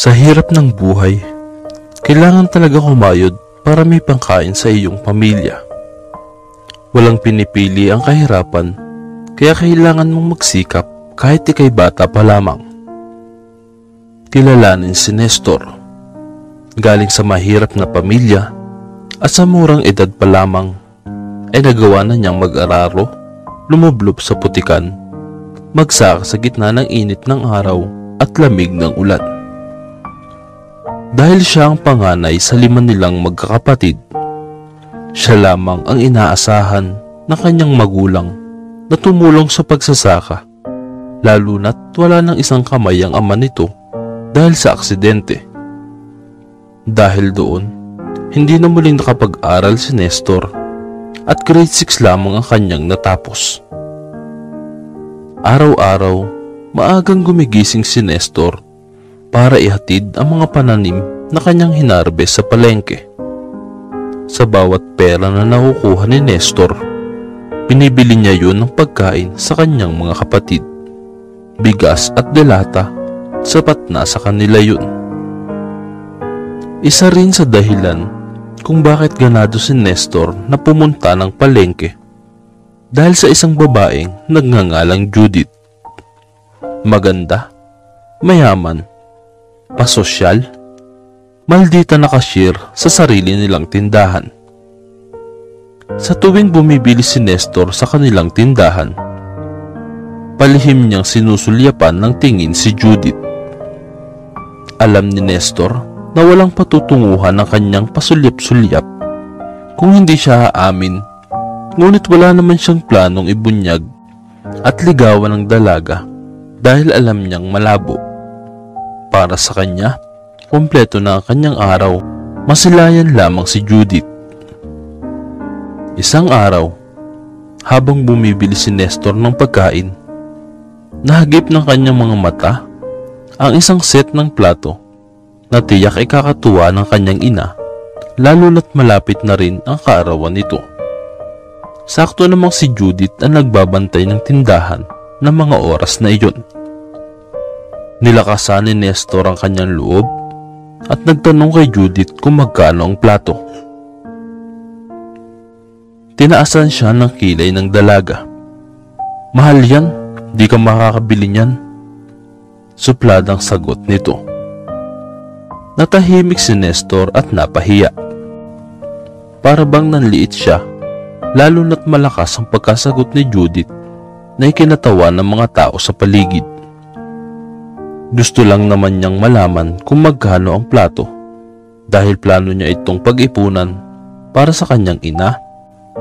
Sa hirap ng buhay, kailangan talaga kumayod para may pangkain sa iyong pamilya. Walang pinipili ang kahirapan, kaya kailangan mong magsikap kahit ika'y bata pa lamang. Kilalanin si Nestor. Galing sa mahirap na pamilya at sa murang edad pa lamang ay nagawa na niyang mag-araro, lumublob sa putikan, magsaka sa gitna ng init ng araw at lamig ng ulan. Dahil siya ang panganay sa 5 nilang magkakapatid, siya lamang ang inaasahan ng kanyang magulang na tumulong sa pagsasaka, lalo na't wala ng isang kamay ang ama nito dahil sa aksidente. Dahil doon, hindi na muling nakapag-aral si Nestor at grade 6 lamang ang kanyang natapos. Araw-araw, maagang gumigising si Nestor para ihatid ang mga pananim na kanyang hinarbes sa palengke. Sa bawat pera na nakukuha ni Nestor, pinibili niya yun ng pagkain sa kanyang mga kapatid. Bigas at delata, sapat na sa kanila yun. Isa rin sa dahilan kung bakit ganado si Nestor na pumunta ng palengke dahil sa isang babaeng nagngangalang Judith. Maganda, mayaman, pasosyal, maldita na cashier sa sarili nilang tindahan. Sa tuwing bumibili si Nestor sa kanilang tindahan, palihim niyang sinusulyapan ng tingin si Judith. Alam ni Nestor na walang patutunguhan ng kanyang pasulyap-sulyap kung hindi siya aamin, ngunit wala naman siyang planong ibunyag at ligawan ng dalaga dahil alam niyang malabo. Para sa kanya, kumpleto na ang kanyang araw, masilayan lamang si Judith. Isang araw, habang bumibili si Nestor ng pagkain, nahagip ng kanyang mga mata ang isang set ng plato na tiyak ay kakatuwa ng kanyang ina, lalo na't malapit na rin ang kaarawan nito. Sakto namang si Judith ang nagbabantay ng tindahan ng mga oras na iyon. Nilakasan ni Nestor ang kanyang loob at nagtanong kay Judith kung magkano ang plato. Tinaasan siya ng kilay ng dalaga. "Mahal yan, di ka makakabili niyan," supladang sagot nito. Natahimik si Nestor at napahiya. Para bang nanliit siya, lalo na't malakas ang pagkasagot ni Judith na ikinatawa ng mga tao sa paligid. Gusto lang naman niyang malaman kung magkano ang plato dahil plano niya itong pag-ipunan para sa kanyang ina,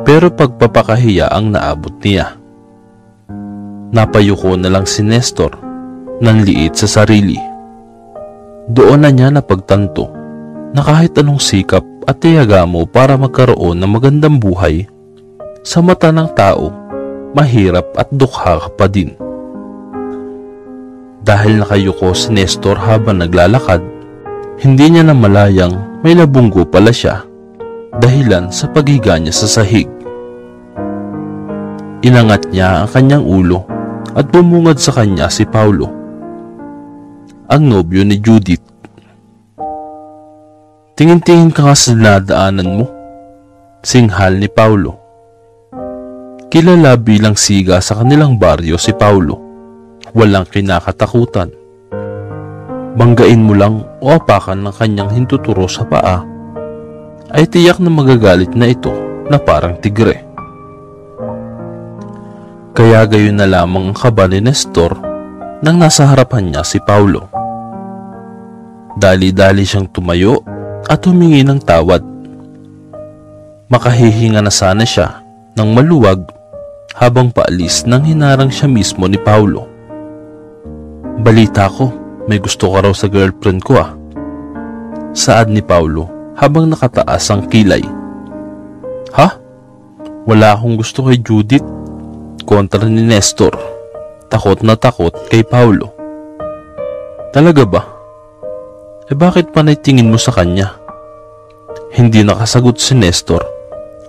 pero pagpapakahiya ang naabot niya. Napayuko na lang si Nestor, nanliit sa sarili. Doon na niya napagtanto na kahit anong sikap at tiyaga mo para magkaroon ng magandang buhay, sa mata ng tao, mahirap at dukha ka pa din. Dahil nakayuko si Nestor habang naglalakad, hindi niya namalayang may nabunggo pala siya dahilan sa paghiga niya sa sahig. Inangat niya ang kanyang ulo at bumungad sa kanya si Paulo, ang nobyo ni Judith. "Tingin-tingin ka nga sa nadaanan mo," singhal ni Paulo. Kilala bilang siga sa kanilang baryo si Paulo. Walang kinakatakutan. Banggain mo lang o apakan ng kanyang hintuturo sa paa, ay tiyak na magagalit na ito na parang tigre. Kaya gayon na lamang ang kaba ni Nestor nang nasa harapan niya si Paulo. Dali-dali siyang tumayo at humingi ng tawad. Makahihinga na sana siya ng maluwag habang paalis nang hinarang siya mismo ni Paulo. "Balita ko, may gusto ka raw sa girlfriend ko ah," saad ni Paulo habang nakataas ang kilay. "Ha? Wala akong gusto kay Judith," kontra ni Nestor, takot na takot kay Paulo. "Talaga ba? Bakit panay tingin mo sa kanya?" Hindi nakasagot si Nestor,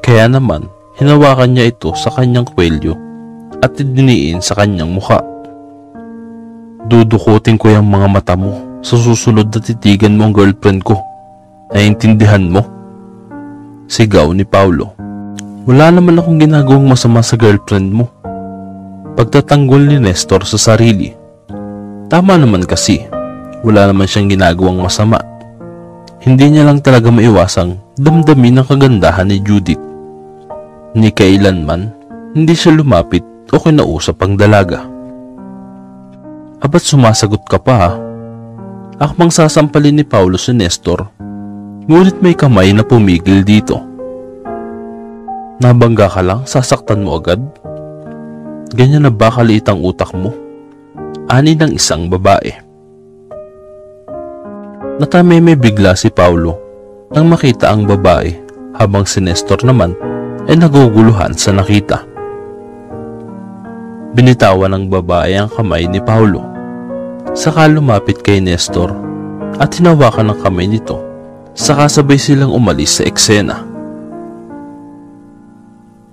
kaya naman hinawakan niya ito sa kanyang kwelyo at idiniin sa kanyang mukha. "Dudukutin ko yung mga mata mo sa susunod na titigan mo ang girlfriend ko. Naiintindihan mo? Sigaw ni Paulo. Wala naman akong ginagawang masama sa girlfriend mo. Pagtatanggol ni Nestor sa sarili. Tama naman kasi, wala naman siyang ginagawang masama. Hindi niya lang talaga maiwasang damdamin ang kagandahan ni Judith. Ni kailanman, hindi siya lumapit o kinausap ang dalaga. Aba't sumasagot ka pa ha? Akmang sasampalin ni Paulo si Nestor, ngunit may kamay na pumigil dito. Nabangga ka lang, sasaktan mo agad? Ganyan na ba kaliit ang utak mo? Ani ng isang babae. Natameme bigla si Paulo nang makita ang babae, habang si Nestor naman ay naguguluhan sa nakita. Binitawan ng babae ang kamay ni Paulo, saka lumapit kay Nestor at hinawakan ang kamay nito, saka sabay silang umalis sa eksena.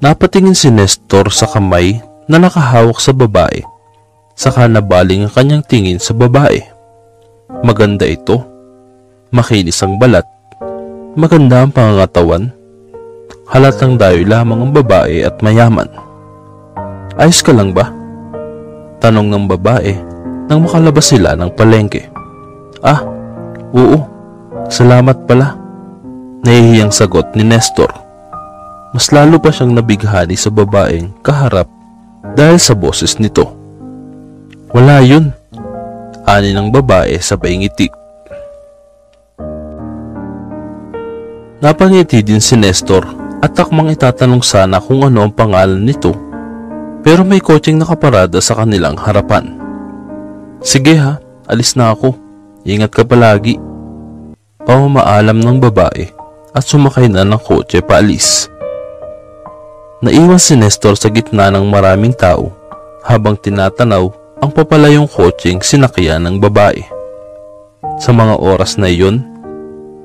Napatingin si Nestor sa kamay na nakahawak sa babae, saka nabaling ang kanyang tingin sa babae. Maganda ito, makinis ang balat, maganda ang pangangatawan, halatang dayo lamang ang babae at mayaman. Ayos ka lang ba? Tanong ng babae nang makalabas sila ng palengke. Ah, oo, salamat pala. Nahihiyang sagot ni Nestor. Mas lalo pa siyang nabighani sa babaeng kaharap dahil sa boses nito. Wala yun, ani ng babae sabay ngiti. Napangiti din si Nestor at takmang itatanong sana kung ano ang pangalan nito, pero may kotseng nakaparada sa kanilang harapan. Sige ha, alis na ako. Ingat ka palagi. Pamamaalam ng babae at sumakay na ng kotse paalis. Naiwan si Nestor sa gitna ng maraming tao habang tinatanaw ang papalayong kotseng sinakyan ng babae. Sa mga oras na iyon,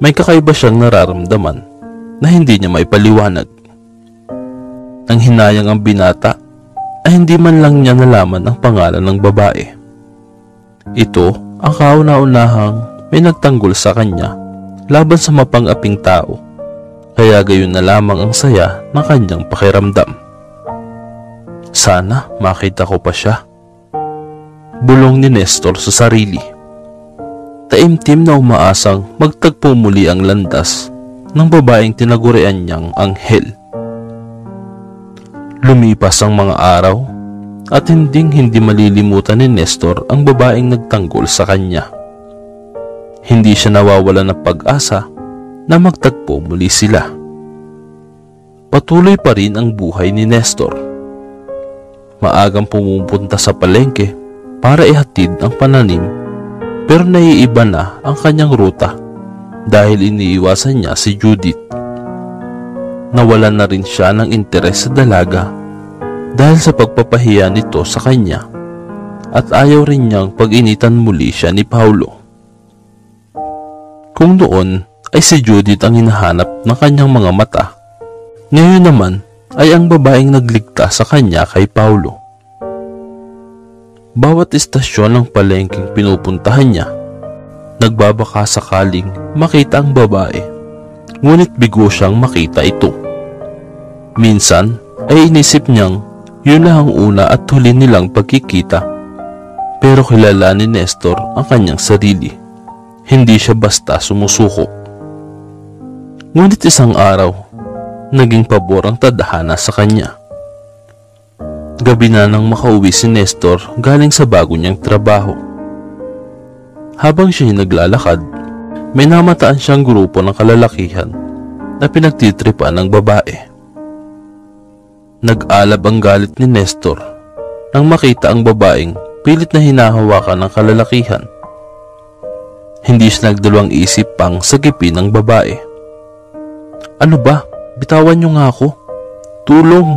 may kakaiba siyang nararamdaman na hindi niya maipaliwanag. Nang hinayang ang binata ay hindi man lang niya nalaman ang pangalan ng babae. Ito ang kauna-unahang may nagtanggol sa kanya laban sa mapang-aping tao, kaya gayon na lamang ang saya ng kanyang pakiramdam. Sana makita ko pa siya, bulong ni Nestor sa sarili. Taimtim na umaasang magtagpo muli ang landas ng babaeng tinagurian niyang anghel. Lumipas ang mga araw at hindi malilimutan ni Nestor ang babaeng nagtanggol sa kanya. Hindi siya nawawala ng pag-asa na magtagpo muli sila. Patuloy pa rin ang buhay ni Nestor. Maagang pumupunta sa palengke para ihatid ang pananim, pero naiiba na ang kanyang ruta dahil iniiwasan niya si Judith. Nawalan na rin siya ng interes sa dalaga dahil sa pagpapahiya nito sa kanya at ayaw rin niyang pag-initan muli siya ni Paulo. Kung noon ay si Judith ang hinahanap ng kanyang mga mata, ngayon naman ay ang babaeng nagligtas sa kanya kay Paulo. Bawat istasyon ng palengkeng pinupuntahan niya, nagbabaka sakaling makita ang babae, ngunit bigo siyang makita ito. Minsan ay inisip niyang yun lang ang una at huli nilang pagkikita, pero kilala ni Nestor ang kanyang sarili. Hindi siya basta sumusuko. Ngunit isang araw, naging pabor ang tadhana sa kanya. Gabi na nang makauwi si Nestor galing sa bago niyang trabaho. Habang siya'y naglalakad, may namataan siyang grupo ng kalalakihan na pinagtitripan ng babae. Nag-alab ang galit ni Nestor nang makita ang babaeng pilit na hinahawakan ng kalalakihan. Hindi siya nagdalawang isip pang sagipin ng babae. Ano ba? Bitawan niyo nga ako. Tulong!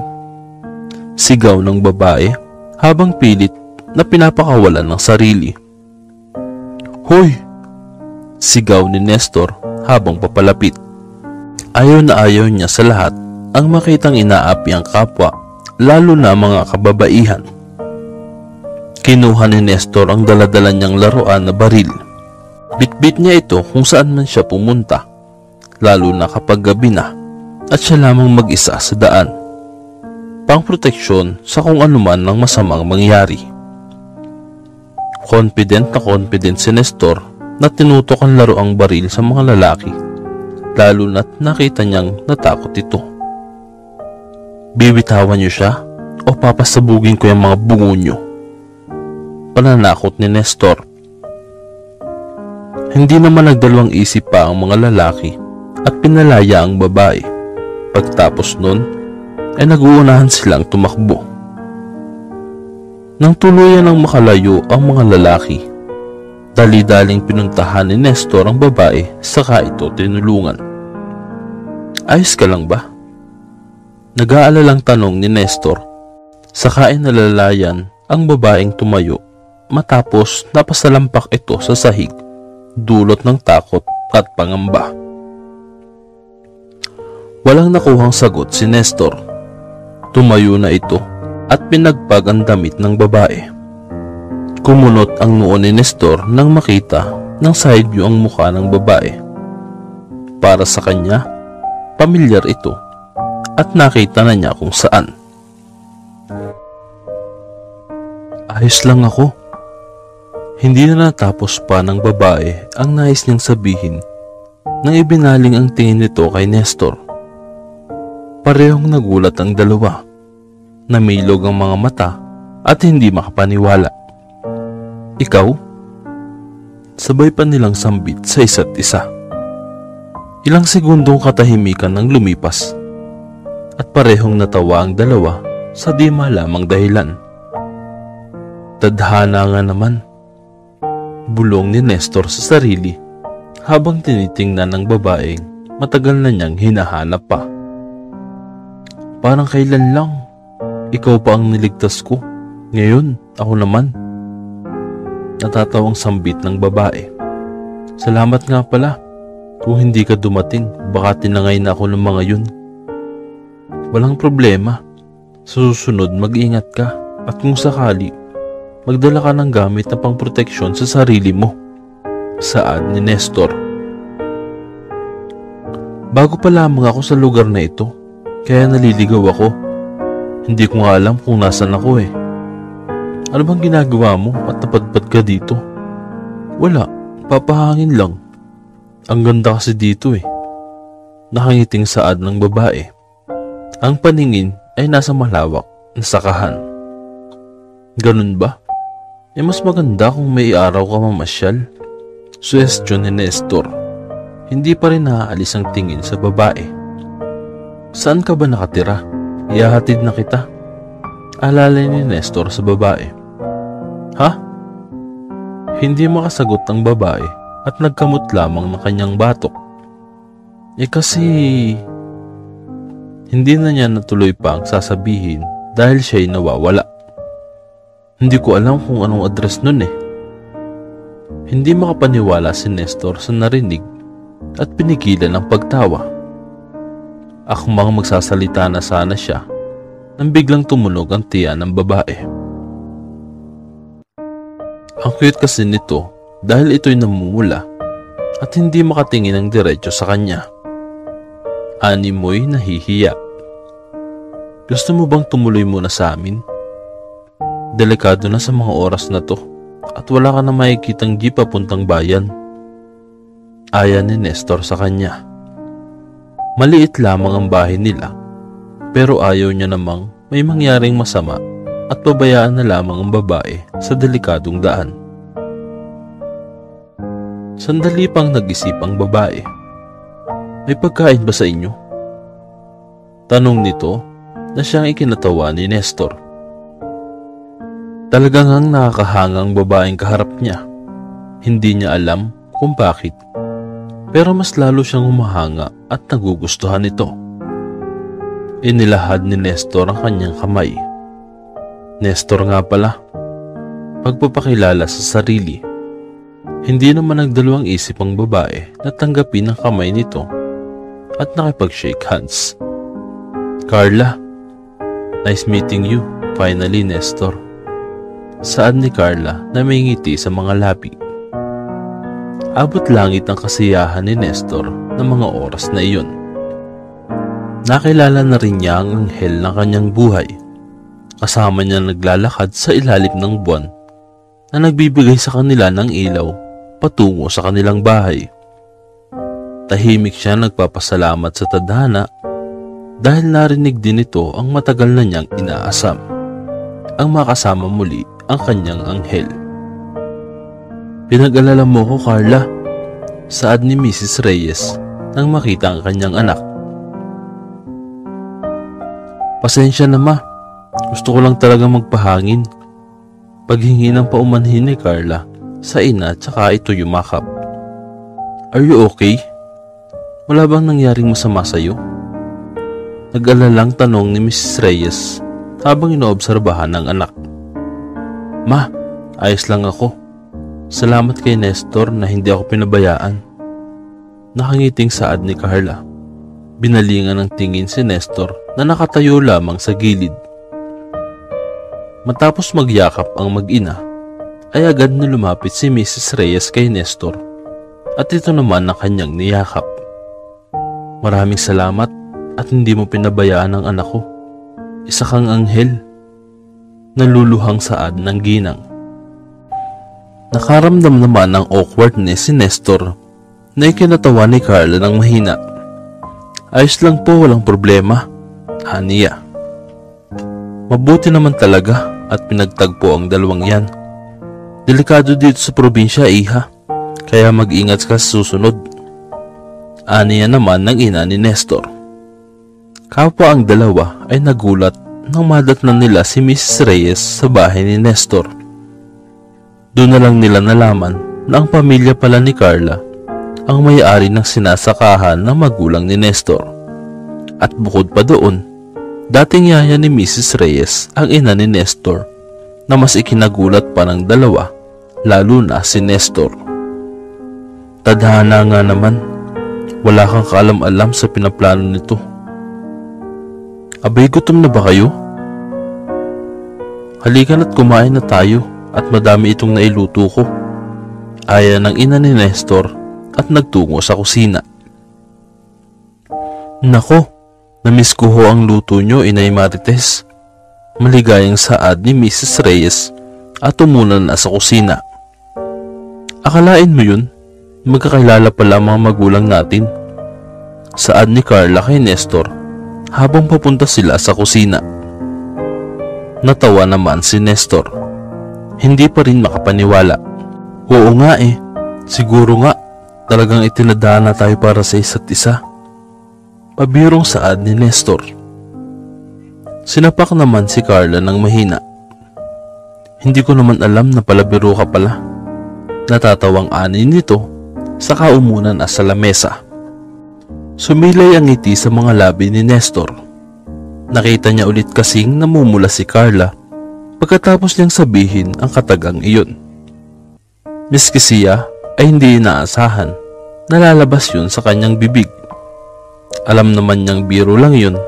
Sigaw ng babae habang pilit na pinapakawalan ng sarili. Hoy! Sigaw ni Nestor habang papalapit. Ayaw na ayaw niya sa lahat ang makitang inaapi ang kapwa, lalo na mga kababaihan. Kinuha ni Nestor ang daladala niyang laruan na baril. Bitbit niya ito kung saan man siya pumunta, lalo na kapag gabi na at siya lamang mag-isa sa daan. Pangproteksyon sa kung anuman ng masamang mangyari. Confident si Nestor na tinutok ang laro ang baril sa mga lalaki, lalo na't nakita niyang natakot ito. Bibitawan niyo siya o papasabugin ko yung mga bungo niyo? Pananakot ni Nestor. Hindi naman nagdalawang isip pa ang mga lalaki at pinalaya ang babae. Pagtapos nun ay naguunahan silang tumakbo. Nang tuluyan ng makalayo ang mga lalaki, dali-daling pinuntahan ni Nestor ang babae saka ito tinulungan. Ayos ka lang ba? Nag-aalalang tanong ni Nestor. Saka ay nalalayan ang babaeng tumayo matapos napasalampak ito sa sahig, dulot ng takot at pangamba. Walang nakuhang sagot si Nestor. Tumayo na ito at pinagpag ang damit ng babae. Kumunot ang noo ni Nestor nang makita ng side view ang mukha ng babae. Para sa kanya, pamilyar ito at nakita na niya kung saan. Ayos lang ako. Hindi na natapos pa ng babae ang nais niyang sabihin nang ibinaling ang tingin nito kay Nestor. Parehong nagulat ang dalawa. Namilog ang mga mata at hindi makapaniwala. Ikaw? Sabay pa nilang sambit sa isa't isa. Ilang segundong katahimikan ang lumipas at parehong natawa ang dalawa sa di malamang dahilan. Tadhana nga naman, bulong ni Nestor sa sarili habang tinitingnan ng babaeng matagal na niyang hinahanap pa. Parang kailan lang, ikaw pa ang niligtas ko, ngayon ako naman. Natatawang sambit ng babae. Salamat nga pala, kung hindi ka dumating baka tinangay na ako ng mga yun. Walang problema, sa susunod mag-ingat ka at kung sakali, magdala ka ng gamit na pangproteksyon sa sarili mo. Saad ni Nestor. Bago pa lamang ako sa lugar na ito, kaya naliligaw ako. Hindi ko nga alam kung nasan ako eh. Ano bang ginagawa mo at napadpad ka dito? Wala, papahangin lang. Ang ganda kasi dito eh. Nakangiting saad ng babae. Ang paningin ay nasa malawak na sakahan. Ganun ba? Eh mas maganda kung may araw ka mamasyal. Suwestyon ni Nestor. Hindi pa rin naaalis ang tingin sa babae. Saan ka ba nakatira? Ihahatid na kita. Alala ni Nestor sa babae. Ha? Hindi makasagot ang babae at nagkamot lamang ng kanyang batok. Eh kasi hindi na niya natuloy pa ang sasabihin dahil siya'y nawawala. Hindi ko alam kung anong address nun eh. Hindi makapaniwala si Nestor sa narinig at pinigilan ang pagtawa. Akmang magsasalita na sana siya nang biglang tumunog ang tiyan ng babae. Ang cute kasi nito dahil ito'y namumula at hindi makatingin ng diretso sa kanya. Animoy nahihiya. Gusto mo bang tumuloy muna sa amin? Delikado na sa mga oras na to at wala ka na makikitang jeep papuntang bayan. Aya ni Nestor sa kanya. Maliit lamang ang bahay nila pero ayaw niya namang may mangyaring masama at pabayaan na lamang ang babae sa delikadong daan. Sandali pang nag-isip ang babae. May pagkain ba sa inyo? Tanong nito na siyang ikinatawa ni Nestor. Talagang ang nakakahangang babaeng kaharap niya. Hindi niya alam kung bakit. Pero mas lalo siyang humahanga at nagugustuhan ito. Inilahad ni Nestor ang kanyang kamay. Nestor nga pala. Pagpapakilala sa sarili. Hindi naman nagdalawang isip ang babae na tanggapin ang kamay nito at nakipag-shake hands. Carla, nice meeting you. Finally, Nestor. Saad ni Carla na may ngiti sa mga labi. Abot langit ang kasiyahan ni Nestor ng mga oras na iyon. Nakilala na rin niya ang anghel ng kanyang buhay. Kasama niya naglalakad sa ilalim ng buwan na nagbibigay sa kanila ng ilaw patungo sa kanilang bahay. Tahimik siya nagpapasalamat sa tadhana dahil narinig din ito ang matagal na niyang inaasam, ang makasama muli ang kanyang anghel. "Pinag-alala mo ko, Carla," saad ni Mrs. Reyes nang makita ang kanyang anak. "Pasensya na ma, gusto ko lang talaga magpahangin." Paghingi ng paumanhin ni Carla sa ina at saka ito yumakap. "Are you okay? Wala bang nangyaring masama sa'yo?" Nag-alalang tanong ni Mrs. Reyes habang inoobserbahan ng anak. "Ma, ayos lang ako. Salamat kay Nestor na hindi ako pinabayaan." Nakangiting saad ni Carla. Binalingan ng tingin si Nestor na nakatayo lamang sa gilid. Matapos magyakap ang mag-ina, ay agad na lumapit si Mrs. Reyes kay Nestor at ito naman ang kanyang niyakap. "Maraming salamat at hindi mo pinabayaan ang anak ko. Isa kang anghel." Naluluhang saad ng ginang. Nakaramdam naman ng awkwardness si Nestor na ikinatawa ni Carla ng mahina. "Ayos lang po, walang problema," aniya. Mabuti naman talaga at pinagtagpo ang dalawang yan. "Delikado dito sa probinsya, iha, kaya mag-ingat ka sa susunod," aniya naman ng ina ni Nestor. Kapwa ang dalawa ay nagulat nang madatnan nila si Mrs. Reyes sa bahay ni Nestor. Doon na lang nila nalaman na ang pamilya pala ni Carla ang may-ari ng sinasakahan ng magulang ni Nestor. At bukod pa doon, dating yaya ni Mrs. Reyes ang ina ni Nestor na mas ikinagulat pa ng dalawa, lalo na si Nestor. Tadhana nga naman, wala kang kaalam-alam sa pinaplano nito. "Abay, gutom na ba kayo? Halika na't kumain na tayo at madami itong nailuto ko," aya ng ina ni Nestor at nagtungo sa kusina. "Nako, namiss ko ho ang luto nyo, Inay Marites," maligayang saad ni Mrs. Reyes at tumunan na sa kusina. "Akalain mo yun, magkakilala pala mga magulang natin," saad ni Carla kay Nestor habang papunta sila sa kusina. Natawa naman si Nestor. Hindi pa rin makapaniwala. "Oo nga siguro nga talagang itinadhana tayo para sa isa't isa," pabirong saad ni Nestor. Sinapak naman si Carla ng mahina. "Hindi ko naman alam na palabiro ka pala," natatawang ani nito sa kaumunan sa lamesa. Sumilay ang ngiti sa mga labi ni Nestor. Nakita niya ulit kasing namumula si Carla pagkatapos niyang sabihin ang katagang iyon. Miski siya ay hindi inaasahan na lalabas yun sa kanyang bibig. Alam naman niyang biro lang yun,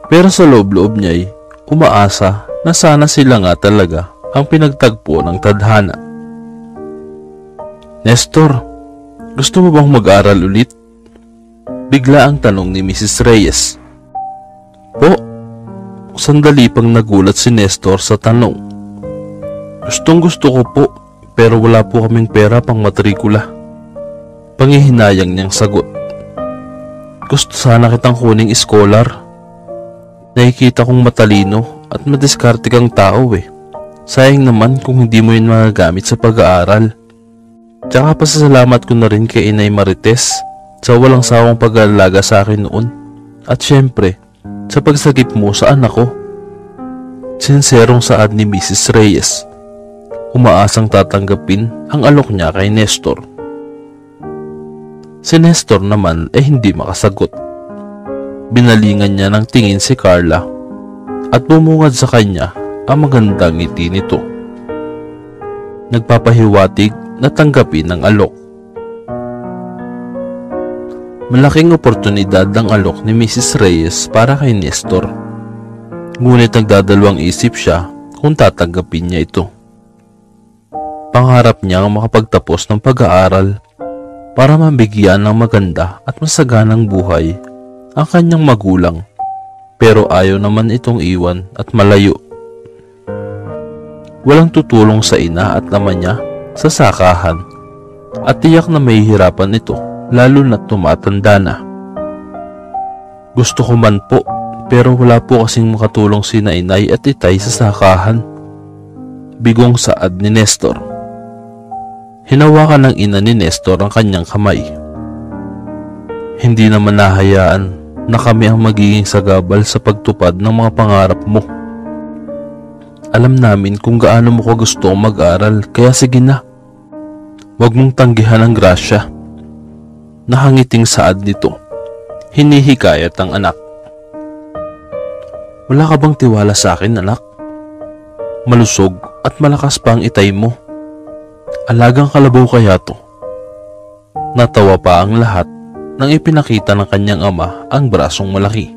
pero sa loob-loob niya'y umaasa na sana sila nga talaga ang pinagtagpo ng tadhana. "Nestor, gusto mo bang mag-aral ulit?" Bigla ang tanong ni Mrs. Reyes. "Po?" Sandali pang nagulat si Nestor sa tanong. "Gustong gusto ko po, pero wala po kaming pera pang matrikula," pangihinayang niyang sagot. "Gusto sana kitang kuning scholar. Nakikita kong matalino at madiskarte kang tao Sayang naman kung hindi mo yun magagamit sa pag-aaral. Tsaka pasasalamat ko na rin kay Inay Marites sa walang sawang pag-aalaga sa akin noon. At syempre, sa pagsagip mo sa anak ko." Sinserong saad ni Mrs. Reyes. Umaasang tatanggapin ang alok niya kay Nestor. Si Nestor naman ay hindi makasagot. Binalingan niya ng tingin si Carla at bumungad sa kanya ang magandang ngiti nito. Nagpapahiwatig na tanggapin ang alok. Malaking oportunidad ang alok ni Mrs. Reyes para kay Nestor. Ngunit nagdadalawang isip siya kung tatanggapin niya ito. Pangarap niya ang makapagtapos ng pag-aaral para mabigyan ng maganda at masaganang buhay ang kanyang magulang, pero ayaw naman itong iwan at malayo. Walang tutulong sa ina at ama niya sa sakahan at tiyak na mahihirapan ito lalo na tumatanda na. Gusto ko man po, pero wala po kasing makatulong sina inay at itay sa sakahan. Bigong saad ni Nestor. Hinawakan ng ina ni Nestor ang kanyang kamay. Hindi naman nahayaan na kami ang magiging sagabal sa pagtupad ng mga pangarap mo. Alam namin kung gaano mo ko gusto mag-aral, kaya sige na. Huwag mong tanggihan ang grasya. Nakangiting saad nito. Hinihikayat ang anak. Wala ka bang tiwala sa akin, anak? Malusog at malakas pa ang itay mo. Alagang kalabaw kaya to. Natawa pa ang lahat nang ipinakita ng kanyang ama ang brasong malaki.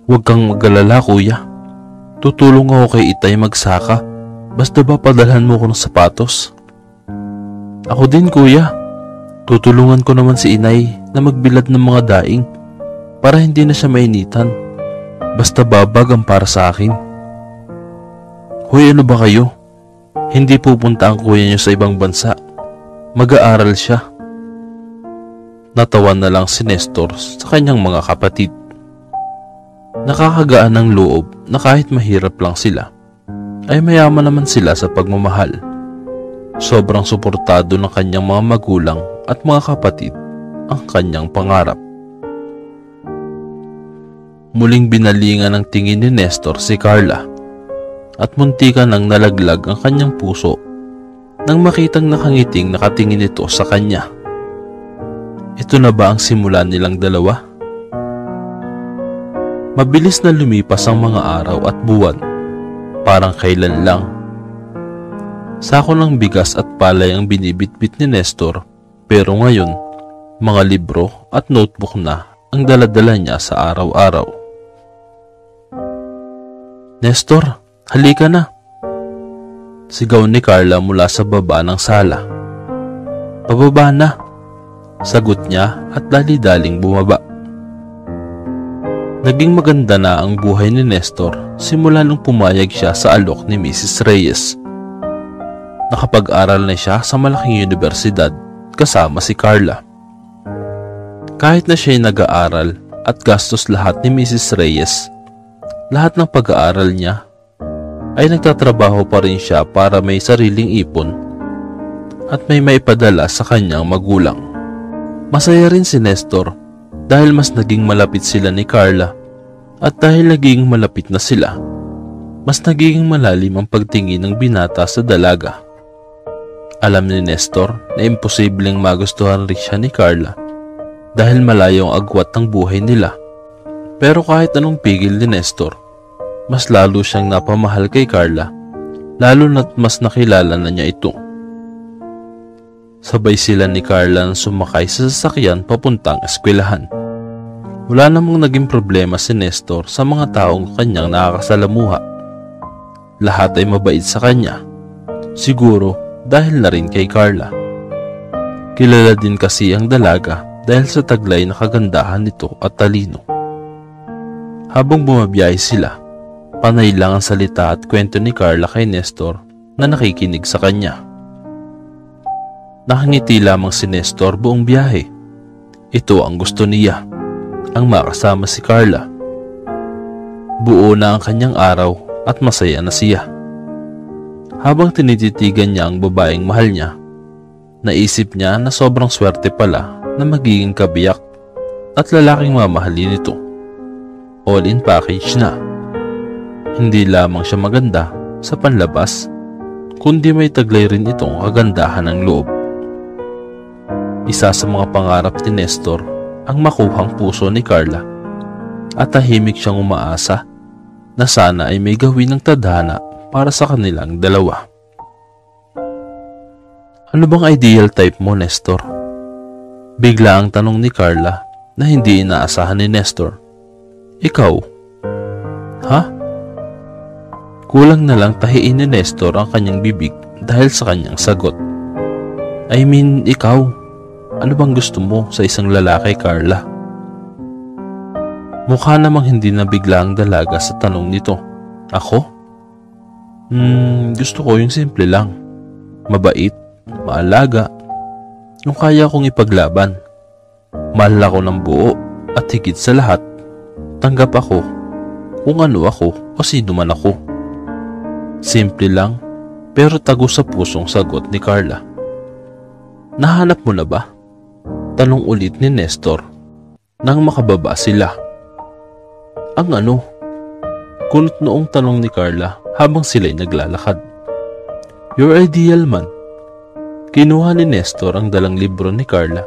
Huwag kang mag-alala, kuya. Tutulong ako kay itay magsaka. Basta ba padalhan mo ko ng sapatos? Ako din, kuya. Tutulungan ko naman si inay na magbilad ng mga daing para hindi na siya mainitan. Basta babag ang para sa akin. Hoy, ano ba kayo? Hindi pupunta ang kuya niyo sa ibang bansa. Mag-aaral siya. Natawa na lang si Nestor sa kanyang mga kapatid. Nakakagaan ng loob na kahit mahirap lang sila, ay mayaman naman sila sa pagmamahal. Sobrang suportado ng kanyang mga magulang at mga kapatid ang kanyang pangarap. Muling binalingan ng tingin ni Nestor si Carla at muntikan nang nalaglag ang kanyang puso nang makitang nakangiting nakatingin ito sa kanya. Ito na ba ang simula nilang dalawa? Mabilis na lumipas ang mga araw at buwan, parang kailan lang. Sako ng bigas at palay ang binibitbit ni Nestor, pero ngayon, mga libro at notebook na ang daladala niya sa araw-araw. Nestor, halika na! Sigaw ni Carla mula sa baba ng sala. Pababa na! Sagot niya at dali-daling bumaba. Naging maganda na ang buhay ni Nestor simula nung pumayag siya sa alok ni Mrs. Reyes. Nakapag-aral na siya sa malaking universidad kasama si Carla. Kahit na siya'y nag-aaral at gastos lahat ni Mrs. Reyes, lahat ng pag-aaral niya ay nagtatrabaho pa rin siya para may sariling ipon at may maipadala sa kanyang magulang. Masaya rin si Nestor dahil mas naging malapit sila ni Carla at dahil naging malapit na sila, mas naging malalim ang pagtingin ng binata sa dalaga. Alam ni Nestor na imposibleng magustuhan rin siya ni Carla dahil malayo ang agwat ng buhay nila. Pero kahit anong pigil ni Nestor, mas lalo siyang napamahal kay Carla, lalo na't mas nakilala na niya ito. Sabay sila ni Carla na sumakay sa sasakyan papuntang eskwelahan. Wala namang naging problema si Nestor sa mga taong kanyang nakakasalamuha. Lahat ay mabait sa kanya, siguro dahil na rin kay Carla. Kilala din kasi ang dalaga dahil sa taglay na kagandahan nito at talino. Habang bumabiyahe sila, panay lang ang salita at kwento ni Carla kay Nestor na nakikinig sa kanya. Nakangiti lamang si Nestor buong biyahe. Ito ang gusto niya, ang makasama si Carla. Buo na ang kanyang araw at masaya na siya. Habang tinititigan niya ang babaeng mahal niya, naisip niya na sobrang swerte pala na magiging kabiyak at lalaking mamahalin nito. All-in package na. Hindi lamang siya maganda sa panlabas, kundi may taglay rin itong kagandahan ng loob. Isa sa mga pangarap ni Nestor ang makuhang puso ni Carla at tahimik siyang umaasa na sana ay may gawin ng tadhana para sa kanilang dalawa. Ano bang ideal type mo, Nestor? Bigla ang tanong ni Carla na hindi inaasahan ni Nestor. Ikaw? Ha? Kulang na lang tahiin ni Nestor ang kanyang bibig dahil sa kanyang sagot. I mean, ikaw. Ano bang gusto mo sa isang lalaki, Carla? Mukha namang hindi nabigla ang dalaga sa tanong nito. Ako? Gusto ko yung simple lang. Mabait, maalaga, yung kaya kong ipaglaban. Mahal ako ng buo at higit sa lahat, tanggap ako kung ano ako o sino man ako. Simple lang pero tago sa pusong sagot ni Carla. Nahanap mo na ba? Tanong ulit ni Nestor nang makababa sila. Ang ano? Kunot noong tanong ni Carla habang sila'y naglalakad. Your ideal man. Kinuha ni Nestor ang dalang libro ni Carla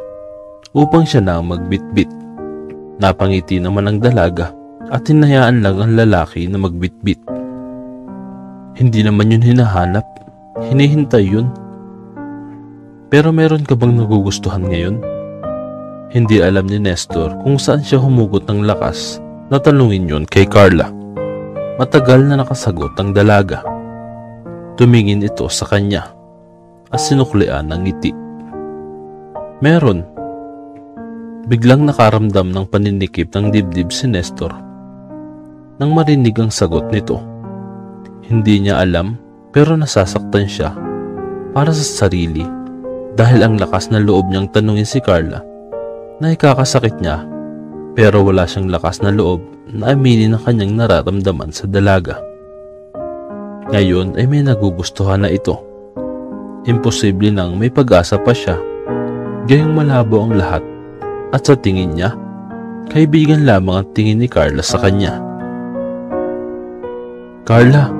upang siya na ang magbitbit. Napangiti naman ang dalaga at hinayaan lang ang lalaki na magbitbit. Hindi naman yun hinahanap, hinihintay yun. Pero meron ka bang nagugustuhan ngayon? Hindi alam ni Nestor kung saan siya humugot ng lakas na tanungin yun kay Carla. Matagal na nakasagot ang dalaga. Tumingin ito sa kanya at sinuklian ng ngiti. Meron. Biglang nakaramdam ng paninikip ng dibdib si Nestor nang marinig ang sagot nito. Hindi niya alam pero nasasaktan siya para sa sarili dahil ang lakas na loob niyang tanungin si Carla na ikakasakit niya pero wala siyang lakas na loob na aminin ang kanyang nararamdaman sa dalaga. Ngayon ay may nagugustuhan na ito. Imposible nang may pag-asa pa siya. Gayong malabo ang lahat at sa tingin niya, kaibigan lamang ang tingin ni Carla sa kanya. Carla!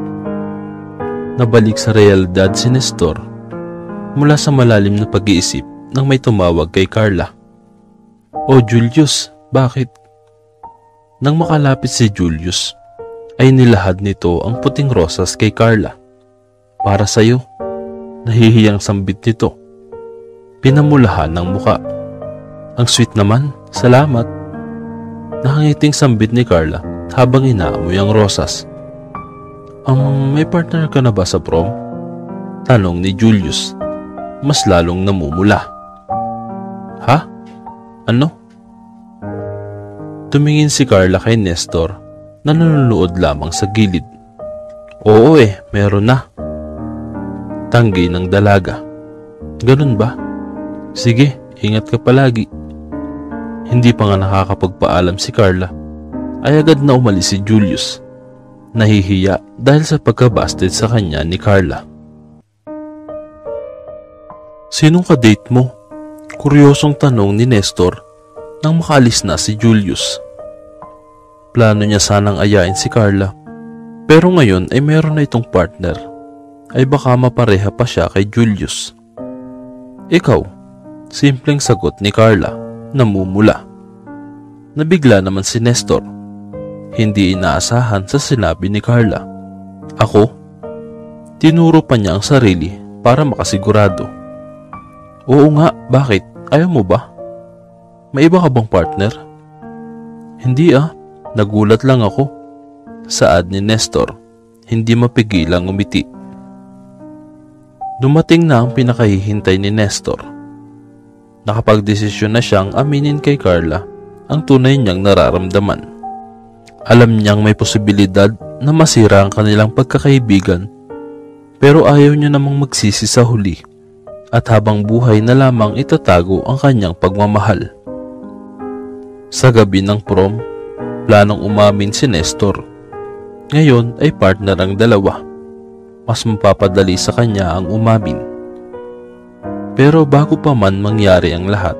Nabalik sa realidad si Nestor mula sa malalim na pag-iisip nang may tumawag kay Carla. Oh Julius, bakit? Nang makalapit si Julius, ay nilahad nito ang puting rosas kay Carla. Para sa'yo. Nahihiyang sambit nito. Pinamulahan ng muka. Ang sweet naman, salamat. Nakangiting sambit ni Carla habang inaamoy ang rosas. May partner ka na ba sa prom? Tanong ni Julius. Mas lalong namumula. Ha? Ano? Tumingin si Carla kay Nestor na nanonood lamang sa gilid. Oo meron na. Tanggi ng dalaga. Ganun ba? Sige, ingat ka palagi. Hindi pa nga nakakapagpaalam si Carla ay agad na umalis si Julius. Nahihiya dahil sa pagkabasted sa kanya ni Carla. Sinong ka-date mo? Kuryosong tanong ni Nestor nang makaalis na si Julius. Plano niya sanang ayain si Carla pero ngayon ay meron na itong partner ay baka mapareha pa siya kay Julius. Ikaw, simpleng sagot ni Carla, namumula. Nabigla naman si Nestor. Hindi inaasahan sa sinabi ni Carla. Ako? Tinuro pa niya ang sarili para makasigurado. Oo nga, bakit? Ayaw mo ba? May iba ka bang partner? Hindi nagulat lang ako. Saad ni Nestor, hindi mapigilang umiti. Dumating na ang pinakahihintay ni Nestor. Nakapagdesisyon na siyang aminin kay Carla ang tunay niyang nararamdaman. Alam niyang may posibilidad na masira ang kanilang pagkakaibigan pero ayaw niya namang magsisi sa huli at habang buhay na lamang itatago ang kanyang pagmamahal. Sa gabi ng prom, planong umamin si Nestor. Ngayon ay partner ang dalawa. Mas mapapadali sa kanya ang umamin. Pero bago pa man mangyari ang lahat,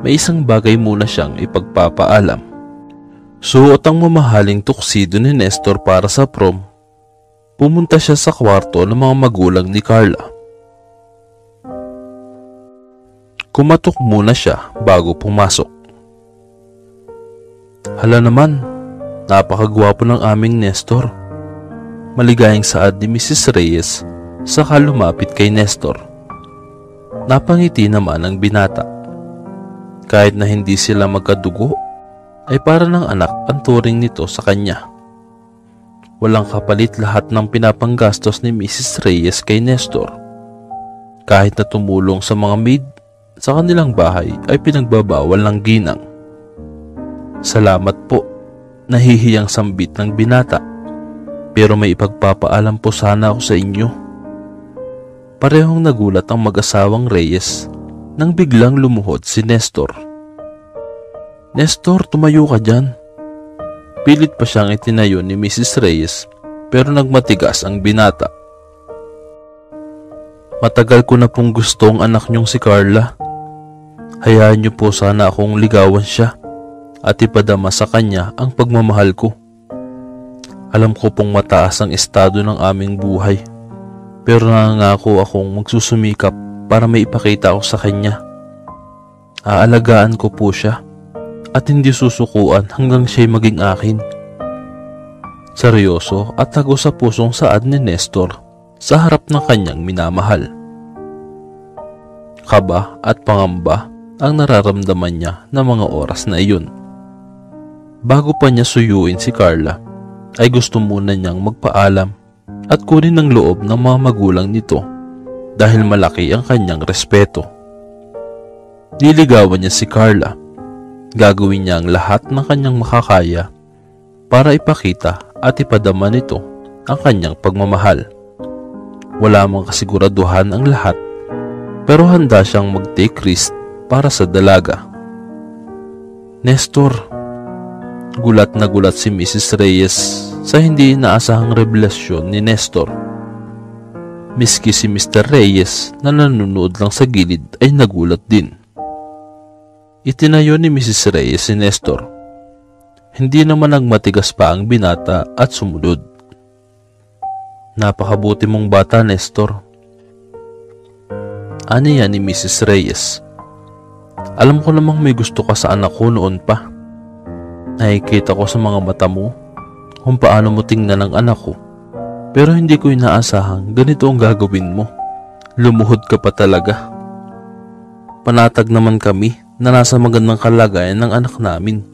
may isang bagay muna siyang ipagpapaalam. Suot ang mamahaling tuxedo ni Nestor para sa prom. Pumunta siya sa kwarto ng mga magulang ni Carla. Kumatok muna siya bago pumasok. Hala naman, napakagwapo ng aming Nestor. Maligayang saad ni Mrs. Reyes saka lumapit kay Nestor. Napangiti naman ang binata. Kahit na hindi sila magkadugo, ay para ng anak ang turing nito sa kanya. Walang kapalit lahat ng pinapanggastos ni Mrs. Reyes kay Nestor. Kahit na tumulong sa mga maid, sa kanilang bahay ay pinagbabawal ng ginang. Salamat po, nahihiyang sambit ng binata. Pero may ipagpapaalam po sana ako sa inyo. Parehong nagulat ang mag-asawang Reyes nang biglang lumuhod si Nestor. Nestor, tumayo ka dyan. Pilit pa siyang itinayo ni Mrs. Reyes pero nagmatigas ang binata. Matagal ko na pong gusto ang anak niyong si Carla. Hayaan niyo po sana akong ligawan siya at ipadama sa kanya ang pagmamahal ko. Alam ko pong mataas ang estado ng aming buhay, pero nangangako akong magsusumikap para may ipakita ko sa kanya. Aalagaan ko po siya at hindi susukuan hanggang siya'y maging akin. Seryoso at tago sa pusong saad ni Nestor sa harap ng kanyang minamahal. Kaba at pangamba ang nararamdaman niya ng mga oras na iyon. Bago pa niya suyuin si Carla, ay gusto muna niyang magpaalam at kunin ang loob ng mga magulang nito dahil malaki ang kanyang respeto. Niligawan niya si Carla. Gagawin niya ang lahat ng kanyang makakaya para ipakita at ipadama nito ang kanyang pagmamahal. Wala mang kasiguraduhan ang lahat, pero handa siyang mag-take risk para sa dalaga. Nestor, gulat na gulat si Mrs. Reyes sa hindi inaasahang revelasyon ni Nestor. Miski si Mr. Reyes na nanonood lang sa gilid ay nagulat din. Itinayo ni Mrs. Reyes si Nestor. Hindi naman nagmatigas pa ang binata at sumunod. Napakabuti mong bata, Nestor. Aniya ni Mrs. Reyes. Alam ko namang may gusto ka sa anak ko noon pa. Nakikita ko sa mga mata mo kung paano mo tingnan ang anak ko. Pero hindi ko inaasahang ganito ang gagawin mo. Lumuhod ka pa talaga. Panatag naman kami na nasa magandang kalagayan ng anak namin.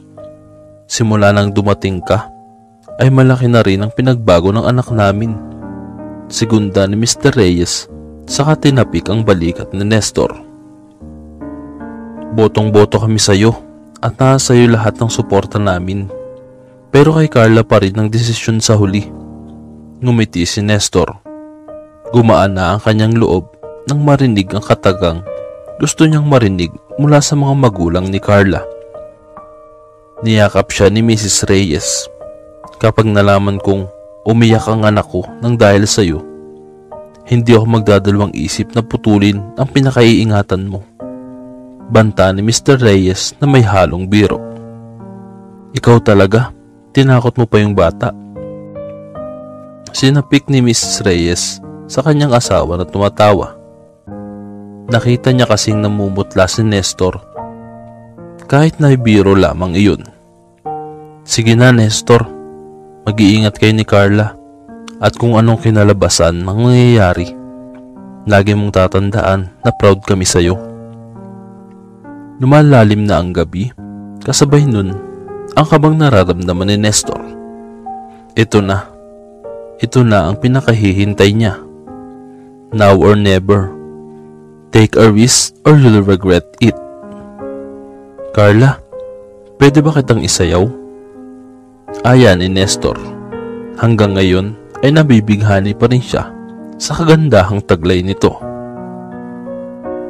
Simula nang dumating ka, ay malaki na rin ang pinagbago ng anak namin. Segunda ni Mr. Reyes, saka tinapik ang balikat ni Nestor. Botong-boto kami sa'yo at nasa sa'yo lahat ng suporta namin. Pero kay Carla pa rin ang desisyon sa huli. Ngumiti si Nestor. Gumaan na ang kanyang loob nang marinig ang katagang gusto niyang marinig mula sa mga magulang ni Carla. Niyakap siya ni Mrs. Reyes. Kapag nalaman kong umiyak ang anak ko nang dahil sa iyo, hindi ako magdadalawang isip na putulin ang pinakaiingatan mo. Banta ni Mr. Reyes na may halong biro. Ikaw talaga, tinakot mo pa yung bata. Sinapik ni Mrs. Reyes sa kanyang asawa na tumatawa. Nakita niya kasing namumutla si Nestor kahit na biro lamang iyon. Sige na, Nestor, mag-iingat kayo ni Carla at kung anong kinalabasan ng mangyayari, lagi mong tatandaan na proud kami sa iyo. Lumalalim na ang gabi, kasabay nun ang kabang nararamdaman ni Nestor. Ito na ang pinakahihintay niya. Now or never. Take a risk or you'll regret it. Carla, pwede ba kitang isayaw? Aya ni Nestor. Hanggang ngayon ay nabibighani pa rin siya sa kagandahang taglay nito.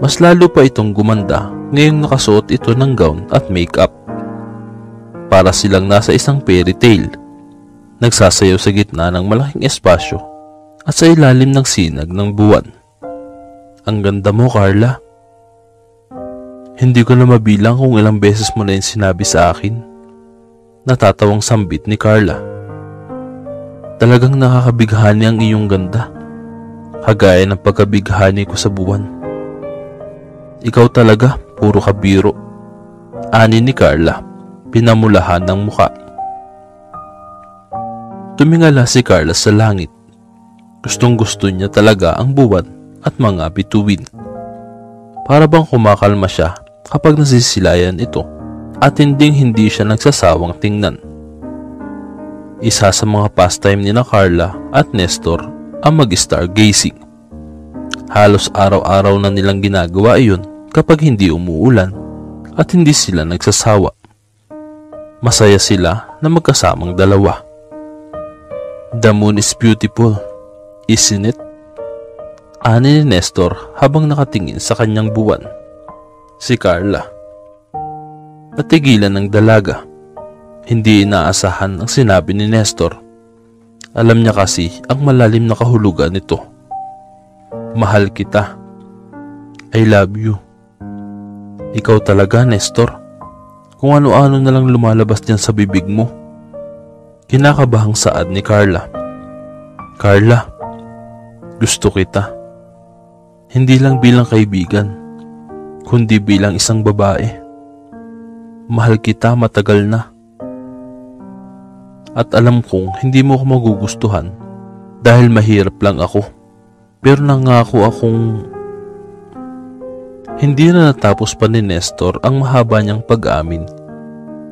Mas lalo pa itong gumanda ngayong nakasuot ito ng gown at makeup. Para silang nasa isang fairy tale. Nagsasayaw sa gitna ng malaking espasyo at sa ilalim ng sinag ng buwan. Ang ganda mo, Carla. Hindi ko na mabilang kung ilang beses mo na yung sinabi sa akin. Natatawang sambit ni Carla. Talagang nakakabighani ang iyong ganda, kagaya ng pagkabighani ko sa buwan. Ikaw talaga, puro kabiro. Ani ni Carla, pinamulahan ng muka. Tumingala si Carla sa langit. Gustong gusto niya talaga ang buwan at mga bituin. Para bang kumakalma siya kapag nasisilayan ito at hindi siya nagsasawang tingnan. Isa sa mga pastime ni na Carla at Nestor ang mag-stargazing. Halos araw-araw na nilang ginagawa iyon kapag hindi umuulan at hindi sila nagsasawa. Masaya sila na magkasamang dalawa. The moon is beautiful, isn't it? Ani ni Nestor habang nakatingin sa kanyang buwan. Si Carla. Natigilan ng dalaga. Hindi inaasahan ang sinabi ni Nestor. Alam niya kasi ang malalim na kahulugan nito. Mahal kita. I love you. Ikaw talaga, Nestor. Kung ano-ano na lang lumalabas diyan sa bibig mo. Kinakabahang saad ni Carla. Carla, gusto kita. Hindi lang bilang kaibigan, kundi bilang isang babae. Mahal kita matagal na. At alam kong hindi mo ako magugustuhan dahil mahirap lang ako. Pero nangako akong... Hindi na natapos pa ni Nestor ang mahaba niyang pag-amin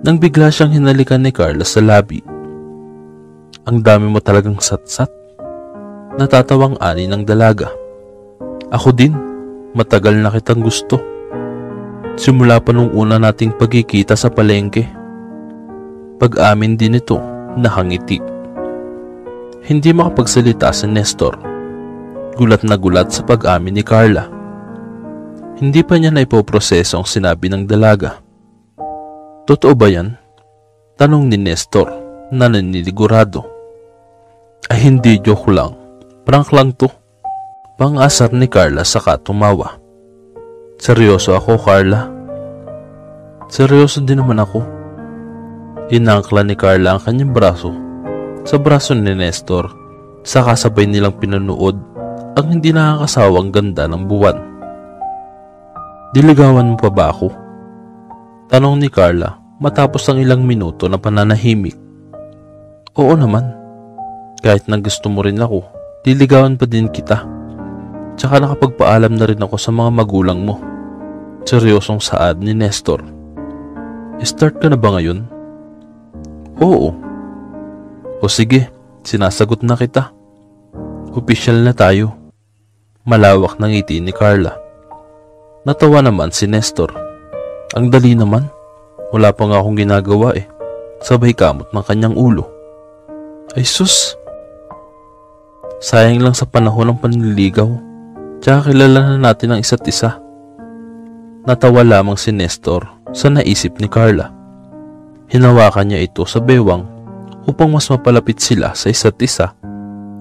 nang bigla siyang hinalikan ni Carla sa labi. Ang dami mo talagang satsat. Natatawang ani ng dalaga. Ako din, matagal na kitang gusto. Simula pa nung una nating pagkikita sa palengke. Pag-amin din ito, nakangiti. Hindi makapagsalita si Nestor. Gulat na gulat sa pag-amin ni Carla. Hindi pa niya naipoproseso ang sinabi ng dalaga. Totoo ba yan? Tanong ni Nestor na naninigurado. Ay hindi, joke lang. Prank lang to. Pang-asar ni Carla saka tumawa. Seryoso ako, Carla. Seryoso din naman ako. Inangkla ni Carla ang kanyang braso sa braso ni Nestor, saka sabay nilang pinunood ang hindi nakakasawang ganda ng buwan. Diligawan mo pa ba ako? Tanong ni Carla matapos ang ilang minuto na pananahimik. Oo naman. Kahit na gusto mo rin ako, diligawan pa din kita. Tsaka nakapagpaalam na rin ako sa mga magulang mo. Seryosong saad ni Nestor. Start ka na ba ngayon? Oo. O sige, sinasagot na kita. Opisyal na tayo. Malawak ng ngiti ni Carla. Natawa naman si Nestor. Ang dali naman. Wala pa nga akong ginagawa eh. Sabay kamot ng kanyang ulo. Ay sus! Sayang lang sa panahon ng panliligaw. Tsaka kilala na natin ang isa't isa. Natawa lamang si Nestor sa naisip ni Carla. Hinawakan niya ito sa bewang upang mas mapalapit sila sa isa't isa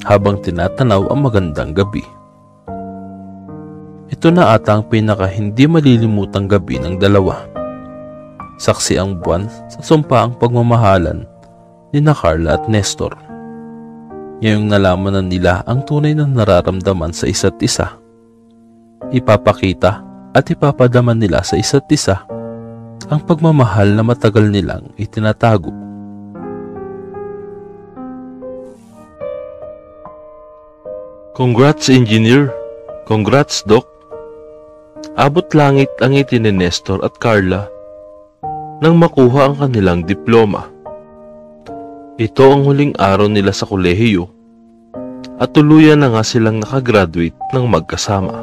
habang tinatanaw ang magandang gabi. Ito na ata ang pinaka hindi malilimutang gabi ng dalawa. Saksi ang buwan sa sumpaang pagmamahalan ni Carla at Nestor. Ngayong nalaman na nila ang tunay na nararamdaman sa isa't isa, ipapakita at ipapadaman nila sa isa't isa ang pagmamahal na matagal nilang itinatago. Congrats, Engineer! Congrats, Doc! Abot langit ang ngiti ni Nestor at Carla nang makuha ang kanilang diploma. Ito ang huling araw nila sa kolehiyo at tuluyan na nga silang nakagraduate ng magkasama.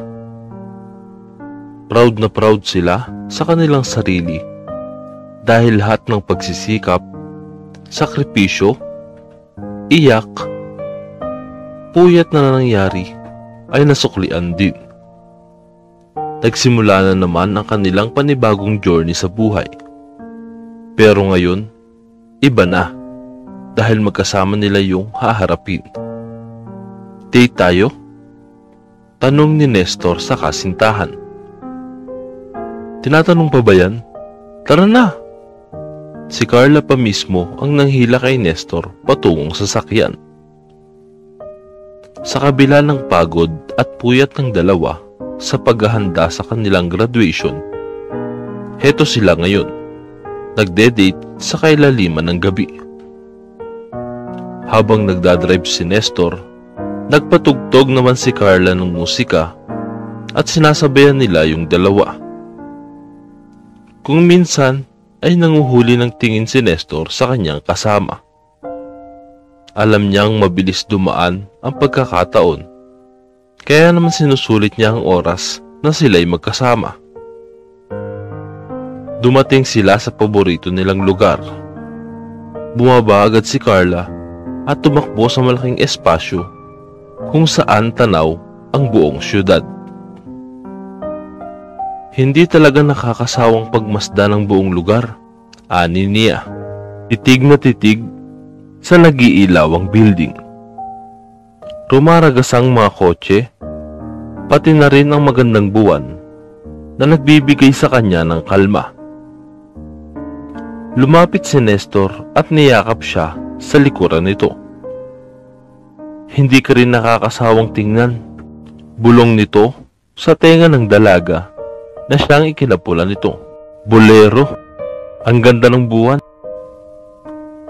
Proud na proud sila sa kanilang sarili dahil lahat ng pagsisikap, sakripisyo, iyak, puyat na nangyari ay nasuklian din. Nagsimula na naman ang kanilang panibagong journey sa buhay. Pero ngayon, iba na dahil magkasama nila yung haharapin. Date tayo? Tanong ni Nestor sa kasintahan. Tinatanong pa ba yan? Tara na! Si Carla pa mismo ang nanghila kay Nestor patungong sasakyan. Sa kabila ng pagod at puyat ng dalawa sa paghahanda sa kanilang graduation, heto sila ngayon, nagde-date sa kailaliman ng gabi. Habang nagdadrive si Nestor, nagpatugtog naman si Carla ng musika at sinasabayan nila yung dalawa. Kung minsan ay nanguhuli ng tingin si Nestor sa kanyang kasama. Alam niyang mabilis dumaan ang pagkakataon, kaya naman sinusulit niya ang oras na sila'y magkasama. Dumating sila sa paborito nilang lugar. Bumaba agad si Carla at tumakbo sa malaking espasyo kung saan tanaw ang buong syudad. Hindi talaga nakakasawang pagmasdan ng buong lugar, ani niya. Titig na titig sa nag-iilawang building. Rumaragas ang mga kotse, pati na rin ang magandang buwan na nagbibigay sa kanya ng kalma. Lumapit si Nestor at niyakap siya sa likuran nito. Hindi ka rin nakakasawang tingnan. Bulong nito sa tenga ng dalaga na siyang ikinapulan nito. Bolero, ang ganda ng buwan.